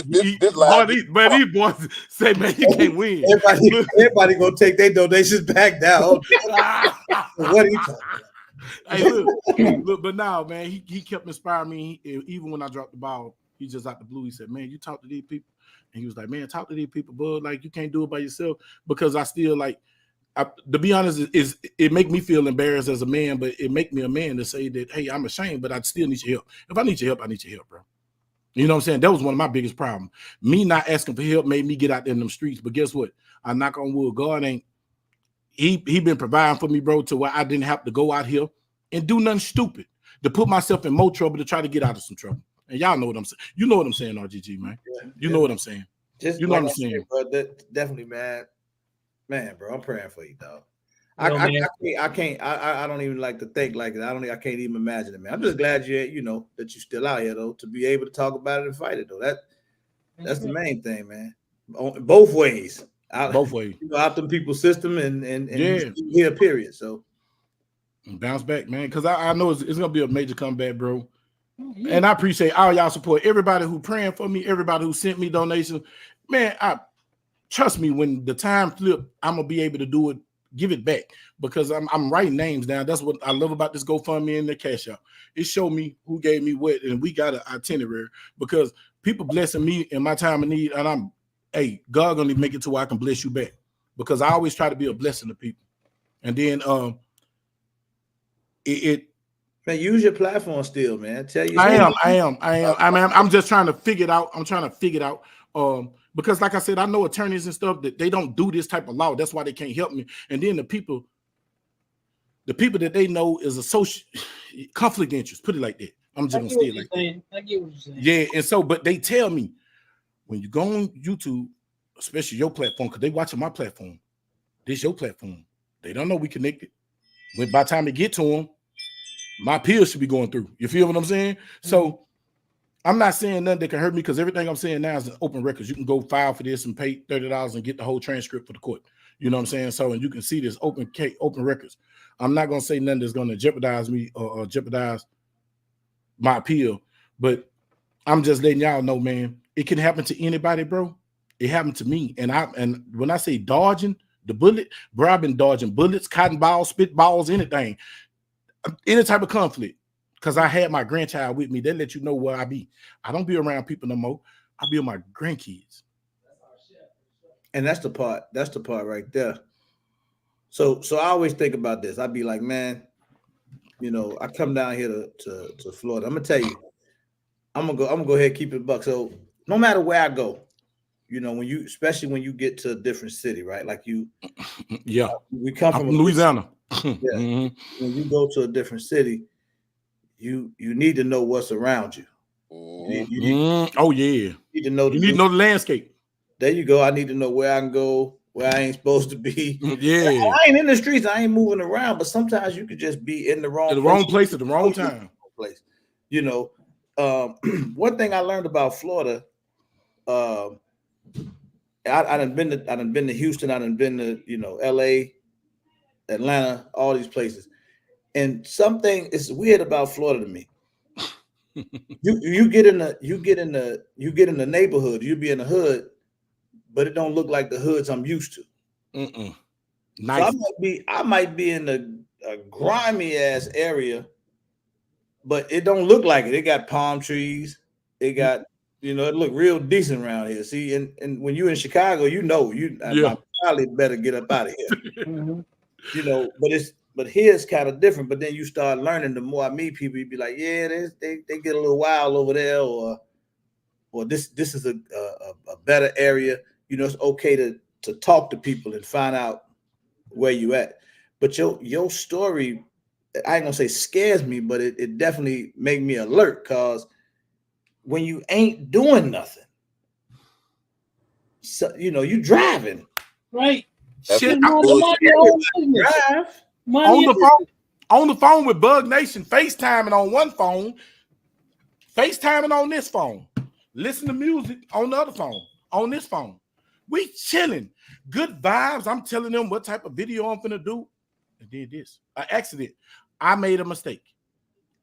These boys say, man, you can't win. Everybody gonna take their donations back down. What are you talking about? Hey, look, but now, man, he kept inspiring me. Even when I dropped the ball, he just out the blue. He said, man, you talk to these people. And he was like, man, talk to these people, bud. Like, you can't do it by yourself. Because I still, to be honest, it make me feel embarrassed as a man, but it make me a man to say that, hey, I'm ashamed, but I still need your help. If I need your help, I need your help, bro. You know what I'm saying? That was one of my biggest problems. Me not asking for help made me get out there in them streets. But guess what? I knock on wood. God ain't he been providing for me, bro, to where I didn't have to go out here and do nothing stupid to put myself in more trouble to try to get out of some trouble. And y'all know what I'm saying. You know what I'm saying, RGG, man. You know what I'm saying. Just you know like what I'm I said, saying. bro, definitely, man, bro. I'm praying for you, dog. Yo, I can't. I don't even like to think like it. I can't even imagine it, man. I'm just glad that you're still out here though, to be able to talk about it and fight it though. That's the main thing, man. Both ways. Both ways. Out them people's system and yeah, here, period. So bounce back, man. Because I know it's gonna be a major comeback, bro. Yeah. And I appreciate all y'all support. Everybody who praying for me, everybody who sent me donations. Man, trust me, when the time flip, I'm gonna be able to do it, give it back, because I'm writing names down. That's what I love about this GoFundMe and the Cash App. It showed me who gave me what, and we got an itinerary because people blessing me in my time of need, and God gonna make it to where I can bless you back, because I always try to be a blessing to people. And then man, use your platform still, man. Tell you I'm just trying to figure it out. I'm trying to figure it out. Because like I said, I know attorneys and stuff that they don't do this type of law. That's why they can't help me. And then the people that they know is a social conflict interest. Put it like that. I'm just gonna say it like that. I get what you're saying. Yeah, and so, but they tell me when you go on YouTube, especially your platform, because they watching my platform. This your platform. They don't know we connected. When by the time they get to them, my appeals should be going through. You feel what I'm saying? Mm-hmm. So I'm not saying nothing that can hurt me, because everything I'm saying now is an open records. You can go file for this and pay $30 and get the whole transcript for the court. You know what I'm saying? So, and you can see this open records. I'm not going to say nothing that's going to jeopardize me or jeopardize my appeal, but I'm just letting y'all know, man, it can happen to anybody, bro. It happened to me. And when I say dodging the bullet, bro, I've been dodging bullets, cotton balls, spit balls, anything, any type of conflict. Because I had my grandchild with me. They let you know where I be. I don't be around people no more. I be with my grandkids. And that's the part right there. So I always think about this. I'd be like, man, I come down here to Florida. I'm gonna tell you, I'm gonna go ahead and keep it buck. So no matter where I go, especially when you get to a different city, right? Like we come from Louisiana. Yeah. Mm-hmm. When you go to a different city, you need to know what's around you. Oh yeah. You need to know the landscape. There you go. I need to know where I can go, where I ain't supposed to be. Yeah. I ain't in the streets. I ain't moving around. But sometimes you could just be in the wrong place at the wrong time. One thing I learned about Florida, I done been to Houston. I done been to LA, Atlanta, all these places. And something is weird about Florida to me. You get in the neighborhood, you be in the hood, but it don't look like the hoods I'm used to. Nice. So I might be in a grimy ass area, but it don't look like it. It got palm trees. It got it look real decent around here. See, and when you're in Chicago, I probably better get up out of here. Mm-hmm. But here's kind of different. But then you start learning. The more I meet people, you be like, yeah, they get a little wild over there, or this is a better area. It's okay to talk to people and find out where you at. But your story, I ain't gonna say scares me, but it definitely make me alert, because when you ain't doing nothing, so you driving, right? Shit, drive. On the phone with Bug Nation, FaceTiming on one phone, FaceTiming on this phone, listen to music on the other phone, on this phone. We chilling, good vibes. I'm telling them what type of video I'm finna do. I did this. An accident. I made a mistake.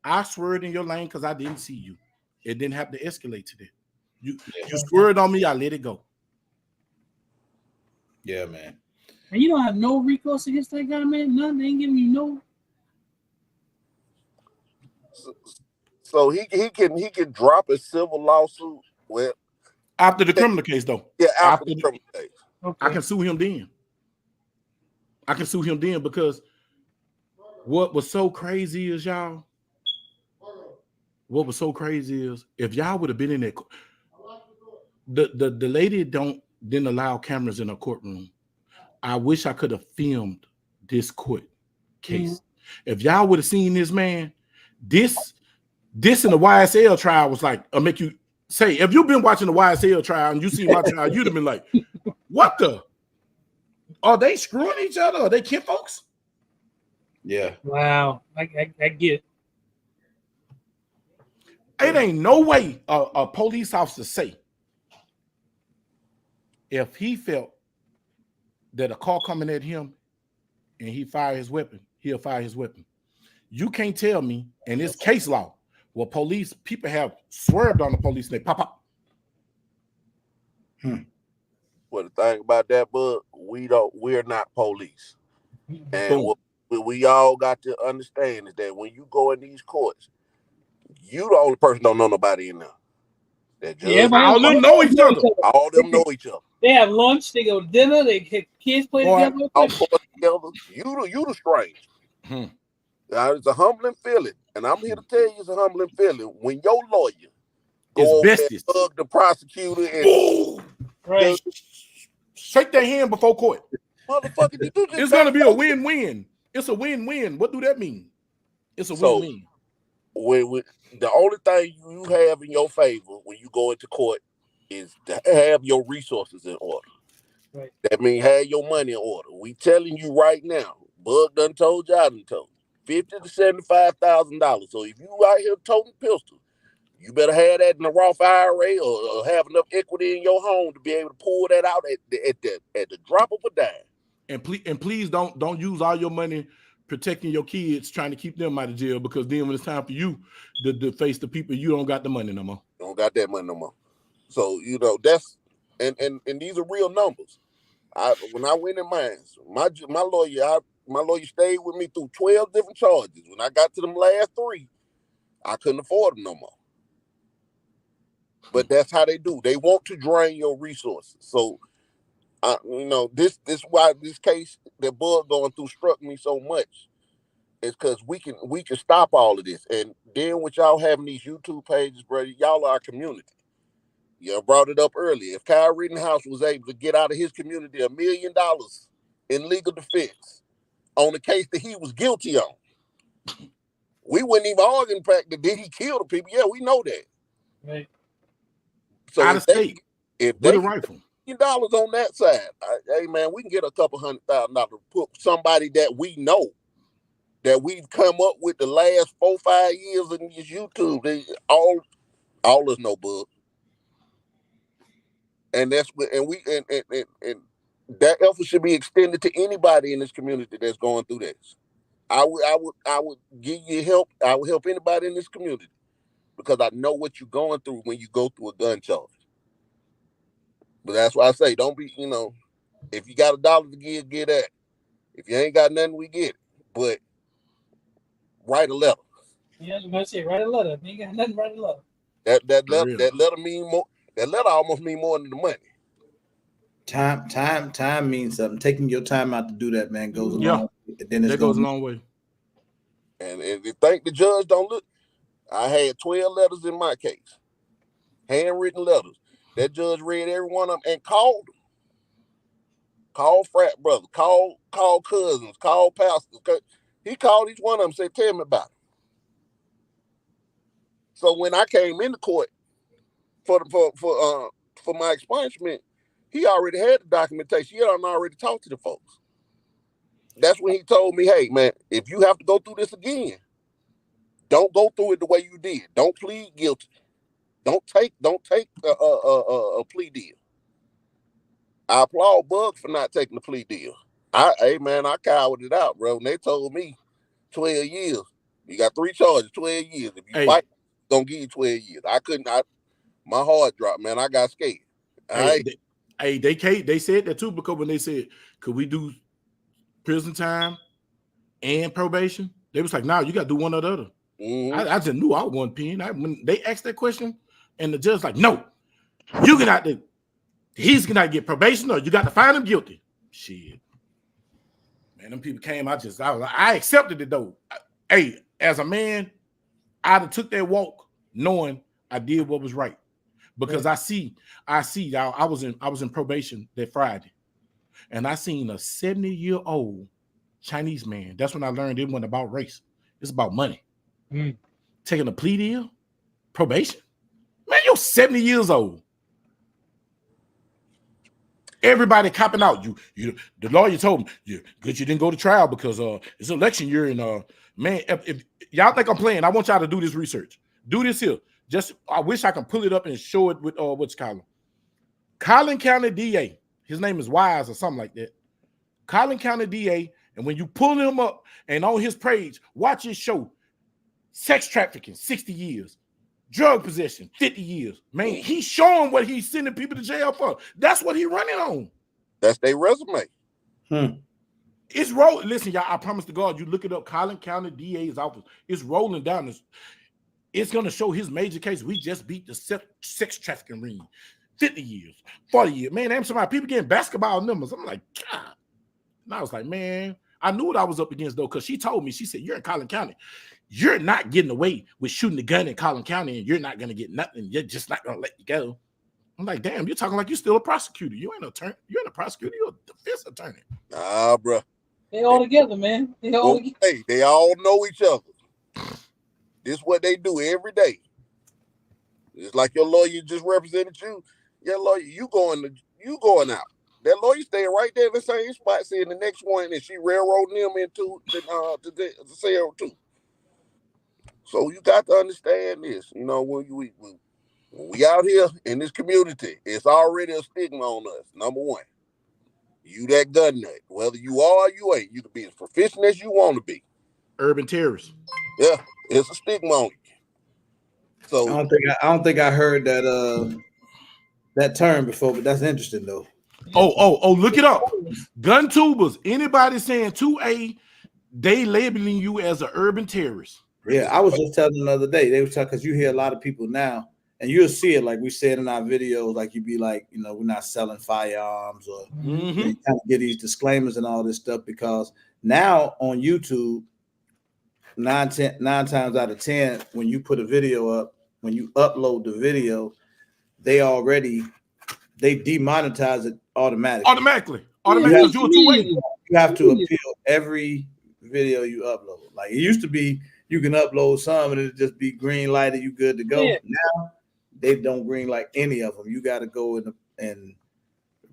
I swerved in your lane because I didn't see you. It didn't have to escalate to that. You swerved on me. I let it go. Yeah, man. And you don't have no recourse against that guy, man. Nothing. They ain't giving you no. So he can drop a civil lawsuit. Well, after the criminal case, though. Yeah, after the criminal case. Okay. I can sue him then. Because what was so crazy is, y'all. What was so crazy is, if y'all would have been in that, the lady didn't allow cameras in her courtroom. I wish I could have filmed this court case. If y'all would have seen this man, this in the YSL trial was like, I'll make you say, if you've been watching the YSL trial and you see my trial, you'd have been like, what the? Are they screwing each other? Are they kinfolks? Yeah. Wow. I get it. It ain't no way a police officer say, if he felt that a car coming at him and he fired his weapon, he'll fire his weapon. You can't tell me, and it's case law, where people have swerved on the police and they pop. Well, the thing about that, Bud, we're not police. And what we all got to understand is that when you go in these courts, you the only person don't know nobody in there. That judge, all them know each other. All them know each other. They have lunch, they go to dinner, they kids play together. All together. You the stranger. Now, it's a humbling feeling, and I'm here to tell you it's a humbling feeling when your lawyer go over and hug the prosecutor and right. Shake their hand before court. Motherfucker, it's gonna be a win-win. It's a win-win. What do that mean? It's a win-win. When the only thing you have in your favor when you go into court is to have your resources in order. Right. That means have your money in order. We telling you right now, Bug done told you, I done told you, $50,000 to $75,000. So if you out here toting pistols, you better have that in a Roth IRA or have enough equity in your home to be able to pull that out at the drop of a dime. And please don't use all your money protecting your kids, trying to keep them out of jail, because then when it's time for you to face the people, you don't got the money no more. You don't got that money no more. So that's and these are real numbers. When I went in mines, my lawyer stayed with me through 12 different charges. When I got to them last 3, I couldn't afford them no more. But that's how they do. They want to drain your resources. So, this why this case that Bud going through struck me so much. Is because we can stop all of this. And then with y'all having these YouTube pages, bro, y'all are our community. You brought it up earlier. If Kyle Rittenhouse was able to get out of his community $1 million in legal defense on the case that he was guilty on, we wouldn't even argue the fact that did he kill the people. Yeah, we know that. Right. So out of state, if with they a rifle, $1 million on that side, hey man, we can get a couple $100,000 to put somebody that we know, that we've come up with the last 4-5 years in this YouTube. They all us know Bug. And that's what, and that effort should be extended to anybody in this community that's going through this. I would give you help. I would help anybody in this community because I know what you're going through when you go through a gun charge. But that's why I say, don't be, if you got $1 to give, get that. If you ain't got nothing, we get it. But write a letter. Yeah, I'm gonna say write a letter. If you ain't got nothing, write a letter. That letter mean more. That letter almost mean more than the money. Time means something. Taking your time out to do that, man, goes a long way. Then that goes a long way. And if you think the judge don't look, I had 12 letters in my case, handwritten letters. That judge read every one of them and called them. Called frat brothers, called cousins, called pastors. He called each one of them and said, tell me about it. So when I came into court for my expungement, he already had the documentation. He had already talked to the folks. That's when he told me, hey, man, if you have to go through this again, don't go through it the way you did. Don't plead guilty. Don't take a plea deal. I applaud Bug for not taking the plea deal. I cowered it out, bro. And they told me 12 years. You got 3 charges, 12 years. If you fight, gonna give you 12 years. My heart dropped, man. I got scared. They said that too, because when they said, could we do prison time and probation? They was like, no, you got to do one or the other. Mm-hmm. I just knew I was one pen. When they asked that question, and the judge like, no, you can not. He's gonna get probation, or you got to find him guilty. Shit, man, them people came. I accepted it though. As a man, I'd have took that walk knowing I did what was right, because I see, y'all. I was in probation that Friday, and I seen a 70-year-old Chinese man. That's when I learned it wasn't about race. It's about money. Taking a plea deal, probation. Man, you're 70 years old. Everybody copping out. The lawyer told him, good you didn't go to trial because it's election year and man, if y'all think I'm playing, I want y'all to do this research. Do this here. Just I wish I can pull it up and show it with what's Collin County DA. His name is Wise or something like that. Collin County DA, and when you pull him up and on his page, watch his show. Sex trafficking, 60 years. Drug possession, 50 years. Man, he's showing what he's sending people to jail for. That's what he's running on. That's their resume. It's rolling. Listen, y'all, I promise to God, you look it up, Collin County DA's office. It's rolling down this. It's going to show his major case. We just beat the sex trafficking ring. 50 years, 40 years. Man, I'm somebody, people getting basketball numbers. I'm like, God. And I was like, man, I knew what I was up against, though, because she told me, she said, you're in Collin County. You're not getting away with shooting a gun in Collin County, and you're not going to get nothing. You're just not going to let you go. I'm like, damn, you're talking like you're still a prosecutor. You ain't an attorney. You ain't a prosecutor. You're a defense attorney. Nah, bro. They all together, man. They all together. Hey, they all know each other. This is what they do every day. It's like your lawyer just represented you. Your lawyer, you going out. That lawyer staying right there in the same spot, seeing the next one, and she railroading them into the cell too. So you got to understand this. You know, when we out here in this community, it's already a stigma on us. Number one, you that gun nut. Whether you are or you ain't, you can be as proficient as you want to be. Urban terrorist. Yeah, it's a stigma on you. So I don't think I heard that term before, but that's interesting though. Oh, look it up. Gun tubers. Anybody saying 2A, they labeling you as an urban terrorist. Yeah, I was just telling them the other day. They were talking because you hear a lot of people now, and you'll see it like we said in our videos. Like you'd be like, you know, we're not selling firearms, or you kind of get these disclaimers and all this stuff because now on YouTube, nine times out of 10, when you put a video up, when you upload the video, they demonetize it automatically. Immediately. You have to appeal every video you upload. Like it used to be, you can upload some and it'll just be green lighted, you good to go. Yeah. Now they don't green light any of them. You got to go and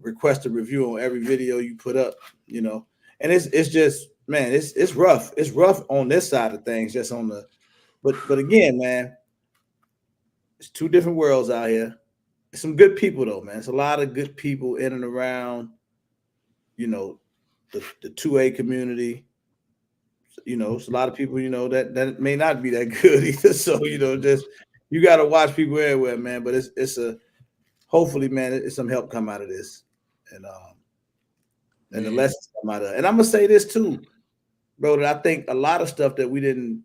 request a review on every video you put up, you know. And it's just, man, it's rough. It's rough on this side of things, just on the but again, man, it's two different worlds out here. There's some good people though, man. It's a lot of good people in and around, you know, the 2A community. You know, it's a lot of people, you know, that may not be that good either. So, you know, just you got to watch people everywhere, man. But it's a hopefully, man, it's some help come out of this, and the lessons come out of it. And I'm gonna say this too, bro. That I think a lot of stuff that we didn't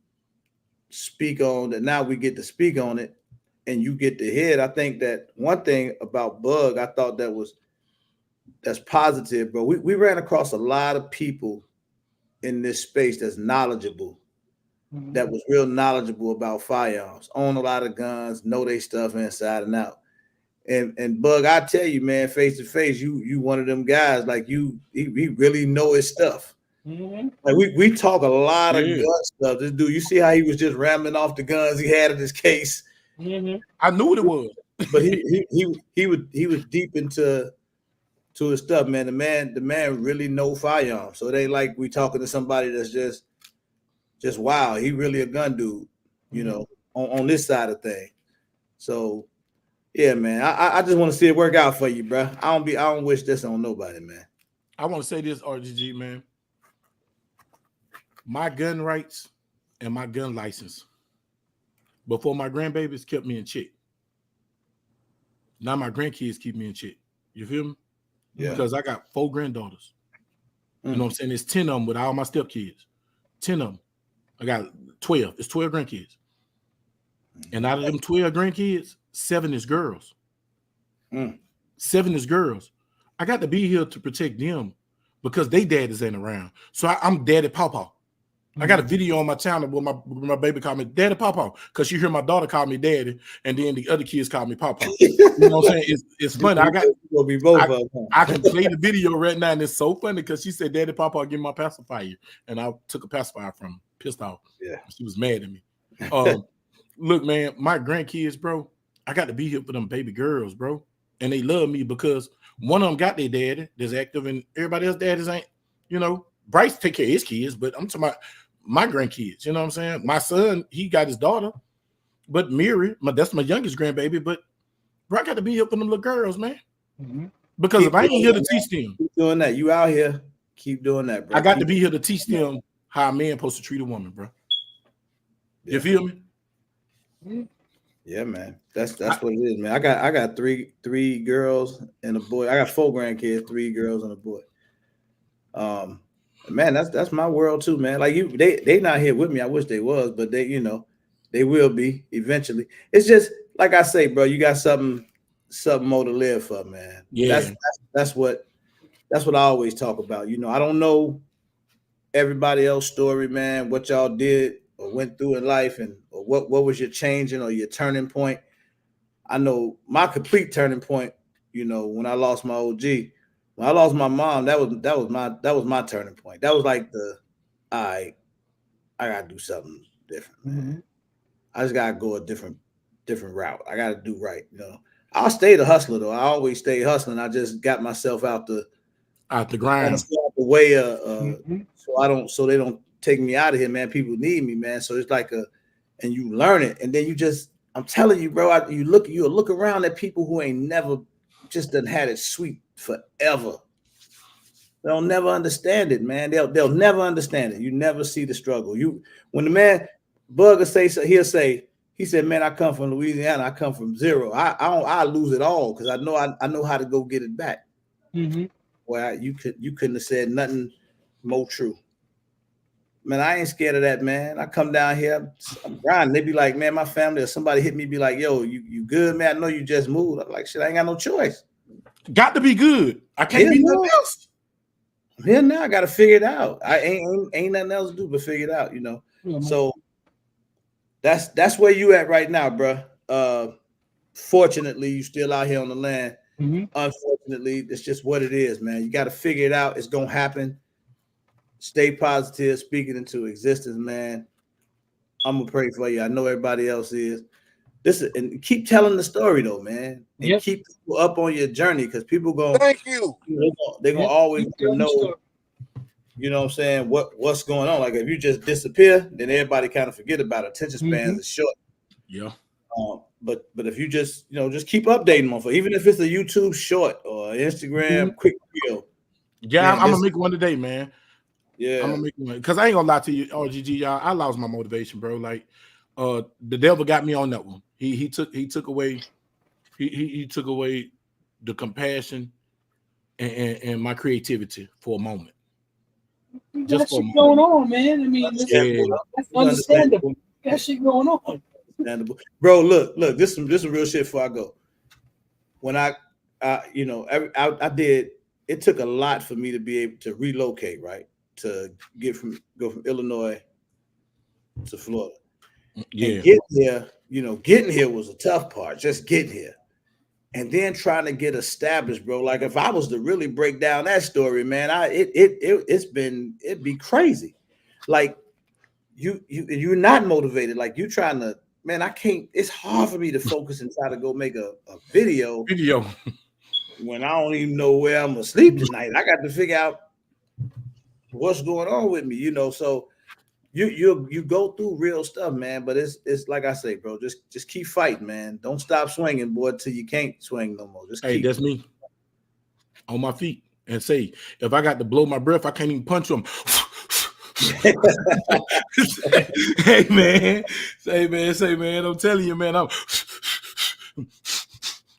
speak on, that now we get to speak on it, and you get to hear it. I think that one thing about Bug, I thought that's positive, bro. We ran across a lot of people in this space that's knowledgeable, that was real knowledgeable about firearms, own a lot of guns, know they stuff inside and out. And Bug, I tell you, man, face to face, you one of them guys, like he really know his stuff. Like we talk a lot of gun stuff. This dude, you see how he was just rambling off the guns he had in his case. I knew what it was, but he was deep into his stuff, man. The man really know firearms. So they like we talking to somebody that's just wow, he really a gun dude, you know, on this side of things. So yeah, man, I just want to see it work out for you, bro. I don't wish this on nobody, man. I want to say this, RGG, man. My gun rights and my gun license before my grandbabies kept me in check. Now my grandkids keep me in check. You feel me? Yeah. Because I got 4 granddaughters. You know what I'm saying? It's 10 of them with all my stepkids. 10 of them. I got 12. It's 12 grandkids. And out of them 12 grandkids, 7 is girls. 7 is girls. I got to be here to protect them because they daddies ain't around. So I'm daddy pawpaw. I got a video on my channel where my baby called me Daddy Papa, because you hear my daughter call me Daddy, and then the other kids call me Papa. You know what I'm saying? It's funny. We'll be both of them. I can play the video right now, and it's so funny because she said, Daddy Papa, give me my pacifier. And I took a pacifier from her, pissed off. Yeah. She was mad at me. Look, man, my grandkids, bro, I got to be here for them baby girls, bro. And they love me because one of them got their daddy that's active, and everybody else daddies ain't, you know. Bryce take care of his kids, but I'm talking about my grandkids, you know what I'm saying? My son, he got his daughter, but Miri, that's my youngest grandbaby, but bro, I got to be here for them little girls, man. Because if I ain't here to teach them. Keep doing that. You out here, keep doing that, bro. I got to be here to teach them how a man supposed to treat a woman, bro. You feel me? Yeah, man. That's what it is, man. I got three girls and a boy. I got 4 grandkids, 3 girls and a boy. Man, that's my world too, man. Like they not here with me. I wish they was, but they, you know, they will be eventually. It's just like I say, bro. You got something more to live for, man. Yeah, that's what I always talk about. You know, I don't know everybody else's story, man. What y'all did or went through in life, and or what was your changing or your turning point. I know my complete turning point. You know, when I lost my OG. When I lost my mom, that was my turning point. That was like I gotta do something different, man. I just gotta go a different route. I gotta do right, you know. I'll stay the hustler though. I always stay hustling. I just got myself out the grind, out the way, so they don't take me out of here, man. People need me, man. So it's like and you learn it, and then you just, I'm telling you, bro. You'll look around at people who ain't never just done had it sweet forever. They'll never understand it, man. They'll never understand it. You never see the struggle. When the man Bugger say so, he said, man, I come from Louisiana. I come from zero. I lose it all because I know how to go get it back. Well, you couldn't have said nothing more true. Man, I ain't scared of that, man. I come down here, I'm grinding. They be like, man, my family or somebody hit me, be like, yo, you good, man? I know you just moved. I'm like, shit, I ain't got no choice. Got to be good. I can't be nothing else. I'm here now. I got to figure it out. I ain't nothing else to do but figure it out, you know. So that's where you at right now, bro. Fortunately, you still out here on the land. Unfortunately, it's just what it is, man. You got to figure it out. It's gonna happen. Stay positive, speak it into existence, man. I'm gonna pray for you. I know everybody else is. And keep telling the story though, man. And keep people up on your journey, because people gonna thank you. They're gonna always know. You know what I'm saying? What's going on? Like if you just disappear, then everybody kind of forget about it. Attention spans is short. Yeah. But if you just just keep updating them, even if it's a YouTube short or Instagram quick reel. Yeah, I'm gonna make one today, man. Yeah, I'm gonna make one because I ain't gonna lie to you, RGG, y'all. I lost my motivation, bro. Like, the devil got me on that one. He took away the compassion and my creativity for a moment. Just shit going on, man. I mean, that's understandable. That shit going on. Understandable, bro. Look. This is real shit. Before I go, when I did. It took a lot for me to be able to relocate, right? To go from Illinois to Florida. Yeah. And getting here was a tough part. Just getting here, and then trying to get established, bro. Like if I was to really break down that story, man, it'd be crazy. Like you're not motivated. Like you trying to, man. I can't. It's hard for me to focus and try to go make a video when I don't even know where I'm gonna sleep tonight. I got to figure out what's going on with me, So you go through real stuff, man. But it's like I say, bro. Just keep fighting, man. Don't stop swinging, boy, till you can't swing no more. That's me on my feet and say, if I got to blow my breath, I can't even punch them. Hey man, I'm telling you, man.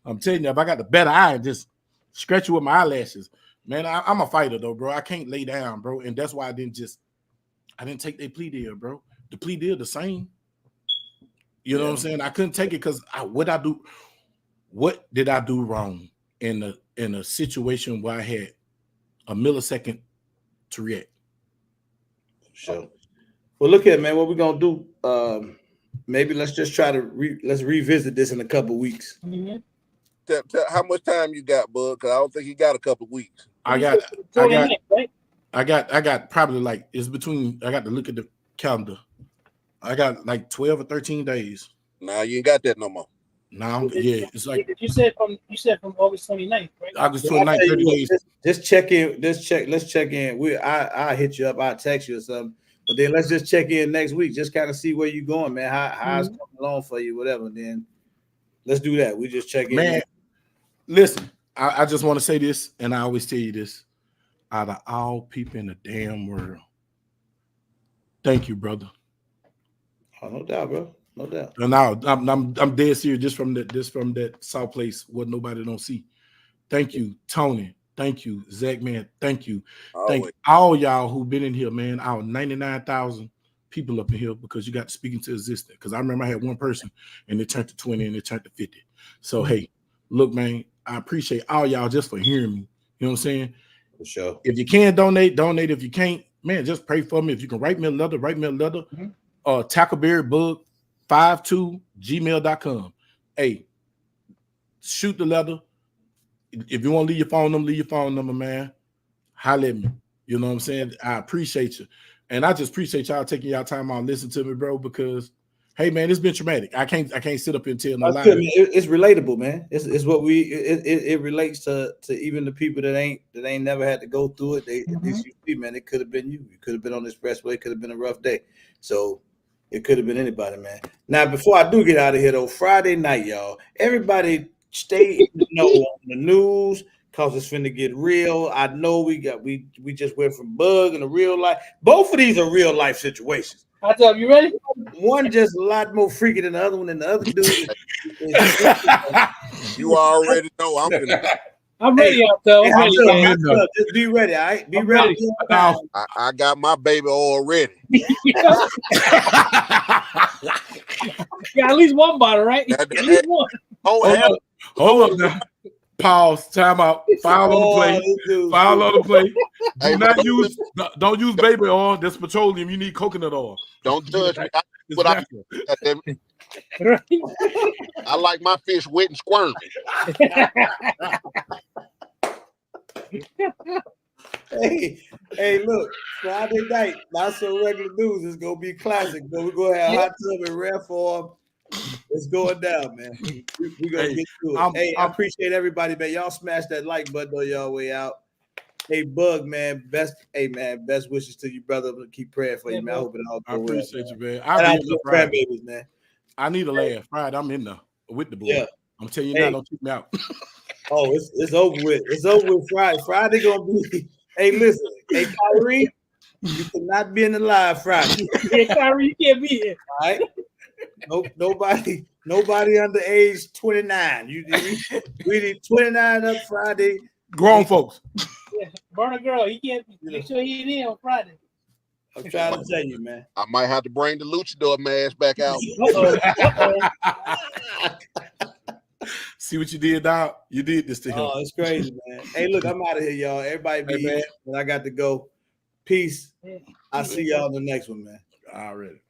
I'm telling you, if I got the better eye, just scratch you with my eyelashes, man. I'm a fighter though, bro. I can't lay down, bro, and that's why I didn't take their plea deal, bro. The plea deal the same. You know what I'm saying? I couldn't take it because what did I do wrong in a situation where I had a millisecond to react? Sure. Well, look here, man. What we're gonna do? Maybe let's just try to let's revisit this in a couple weeks. Mhm. How much time you got, bud? Because I don't think you got a couple of weeks. I got 29th, right? I got probably like it's between. I got to look at the calendar. I got like 12 or 13 days. Nah, you ain't got that no more. Now, yeah, it's like You said from August 29th, right? August Well, 29th, 30 days. Just check in. Let's check in. I hit you up. I'll text you or something. But then let's just check in next week. Just kind of see where you going, man. How it's coming along for you, whatever. Then let's do that. We just check in. Man, listen, I just want to say this, and I always tell you this. Out of all people in the damn world, thank you, brother. Oh, no doubt, bro. No doubt. And now I'm dead serious just from that South Place what nobody don't see. Thank you, Tony. Thank you, Zach, man. Thank you. Thank all y'all who've been in here, man. Our 99,000 people up in here because you got to speak into existence. Because I remember I had one person and it turned to 20 and it turned to 50. So hey, look, man, I appreciate all y'all just for hearing me. You know what I'm saying? For sure. If you can donate. If you can't, man, just pray for me. If you can write me a letter, tackleberrybug52gmail.com. Hey, shoot the letter. If you want to leave your phone number, man. Holler at me. You know what I'm saying? I appreciate you. And I just appreciate y'all taking y'all time out and listen to me, bro, because hey man, it's been traumatic. I can't sit up and tell no lie. It's relatable, man. It's what it relates to even the people that ain't never had to go through it. Man, it could have been you. You could have been on the expressway, it could have been a rough day. So it could have been anybody, man. Now, before I do get out of here though, Friday night, y'all, everybody stay on the news. Cause it's finna get real. I know we just went from bug into real life. Both of these are real life situations. I tell you ready? One just a lot more freaky than the other one, and the other dude you already know I'm ready, y'all. I'm ready. Just be ready, all right? Be ready. I got my baby already. Got at least one bottle, right? At least one. Hold up now. Pause. Time out. File on the plate. File on the plate. Don't use baby oil. That's petroleum. You need coconut oil. Don't judge me. I like my fish wet and squirmy. Hey, look, Friday night, not so regular news. It's gonna be classic, but we're gonna have hot tub and rare form. It's going down, man. We're gonna get to it. I appreciate everybody, man. Y'all smash that like button on y'all way out. Hey, Bug, man, best wishes to you, brother. Keep praying for you, man. I hope it all goes well. I appreciate you, man. I need a laugh. Friday, I'm in there with the boy. Yeah. I'm telling you now, don't keep me out. Oh, it's over with. It's over with Friday. Friday gonna be. Hey, listen. Hey, Kyrie, you cannot be in the live Friday. Hey, Kyrie, you can't be here. All right. Nobody under age 29. We need 29 up Friday. Grown folks. Yeah, burn a girl. He can't. Make sure he ain't in on Friday. I'm trying to tell you, man. I might have to bring the luchador mask back out. See what you did, Dog? You did this to him. Oh, it's crazy, man. Hey, look, I'm out of here, y'all. Everybody be here, but I got to go. Peace. I'll see y'all in the next one, man. Already.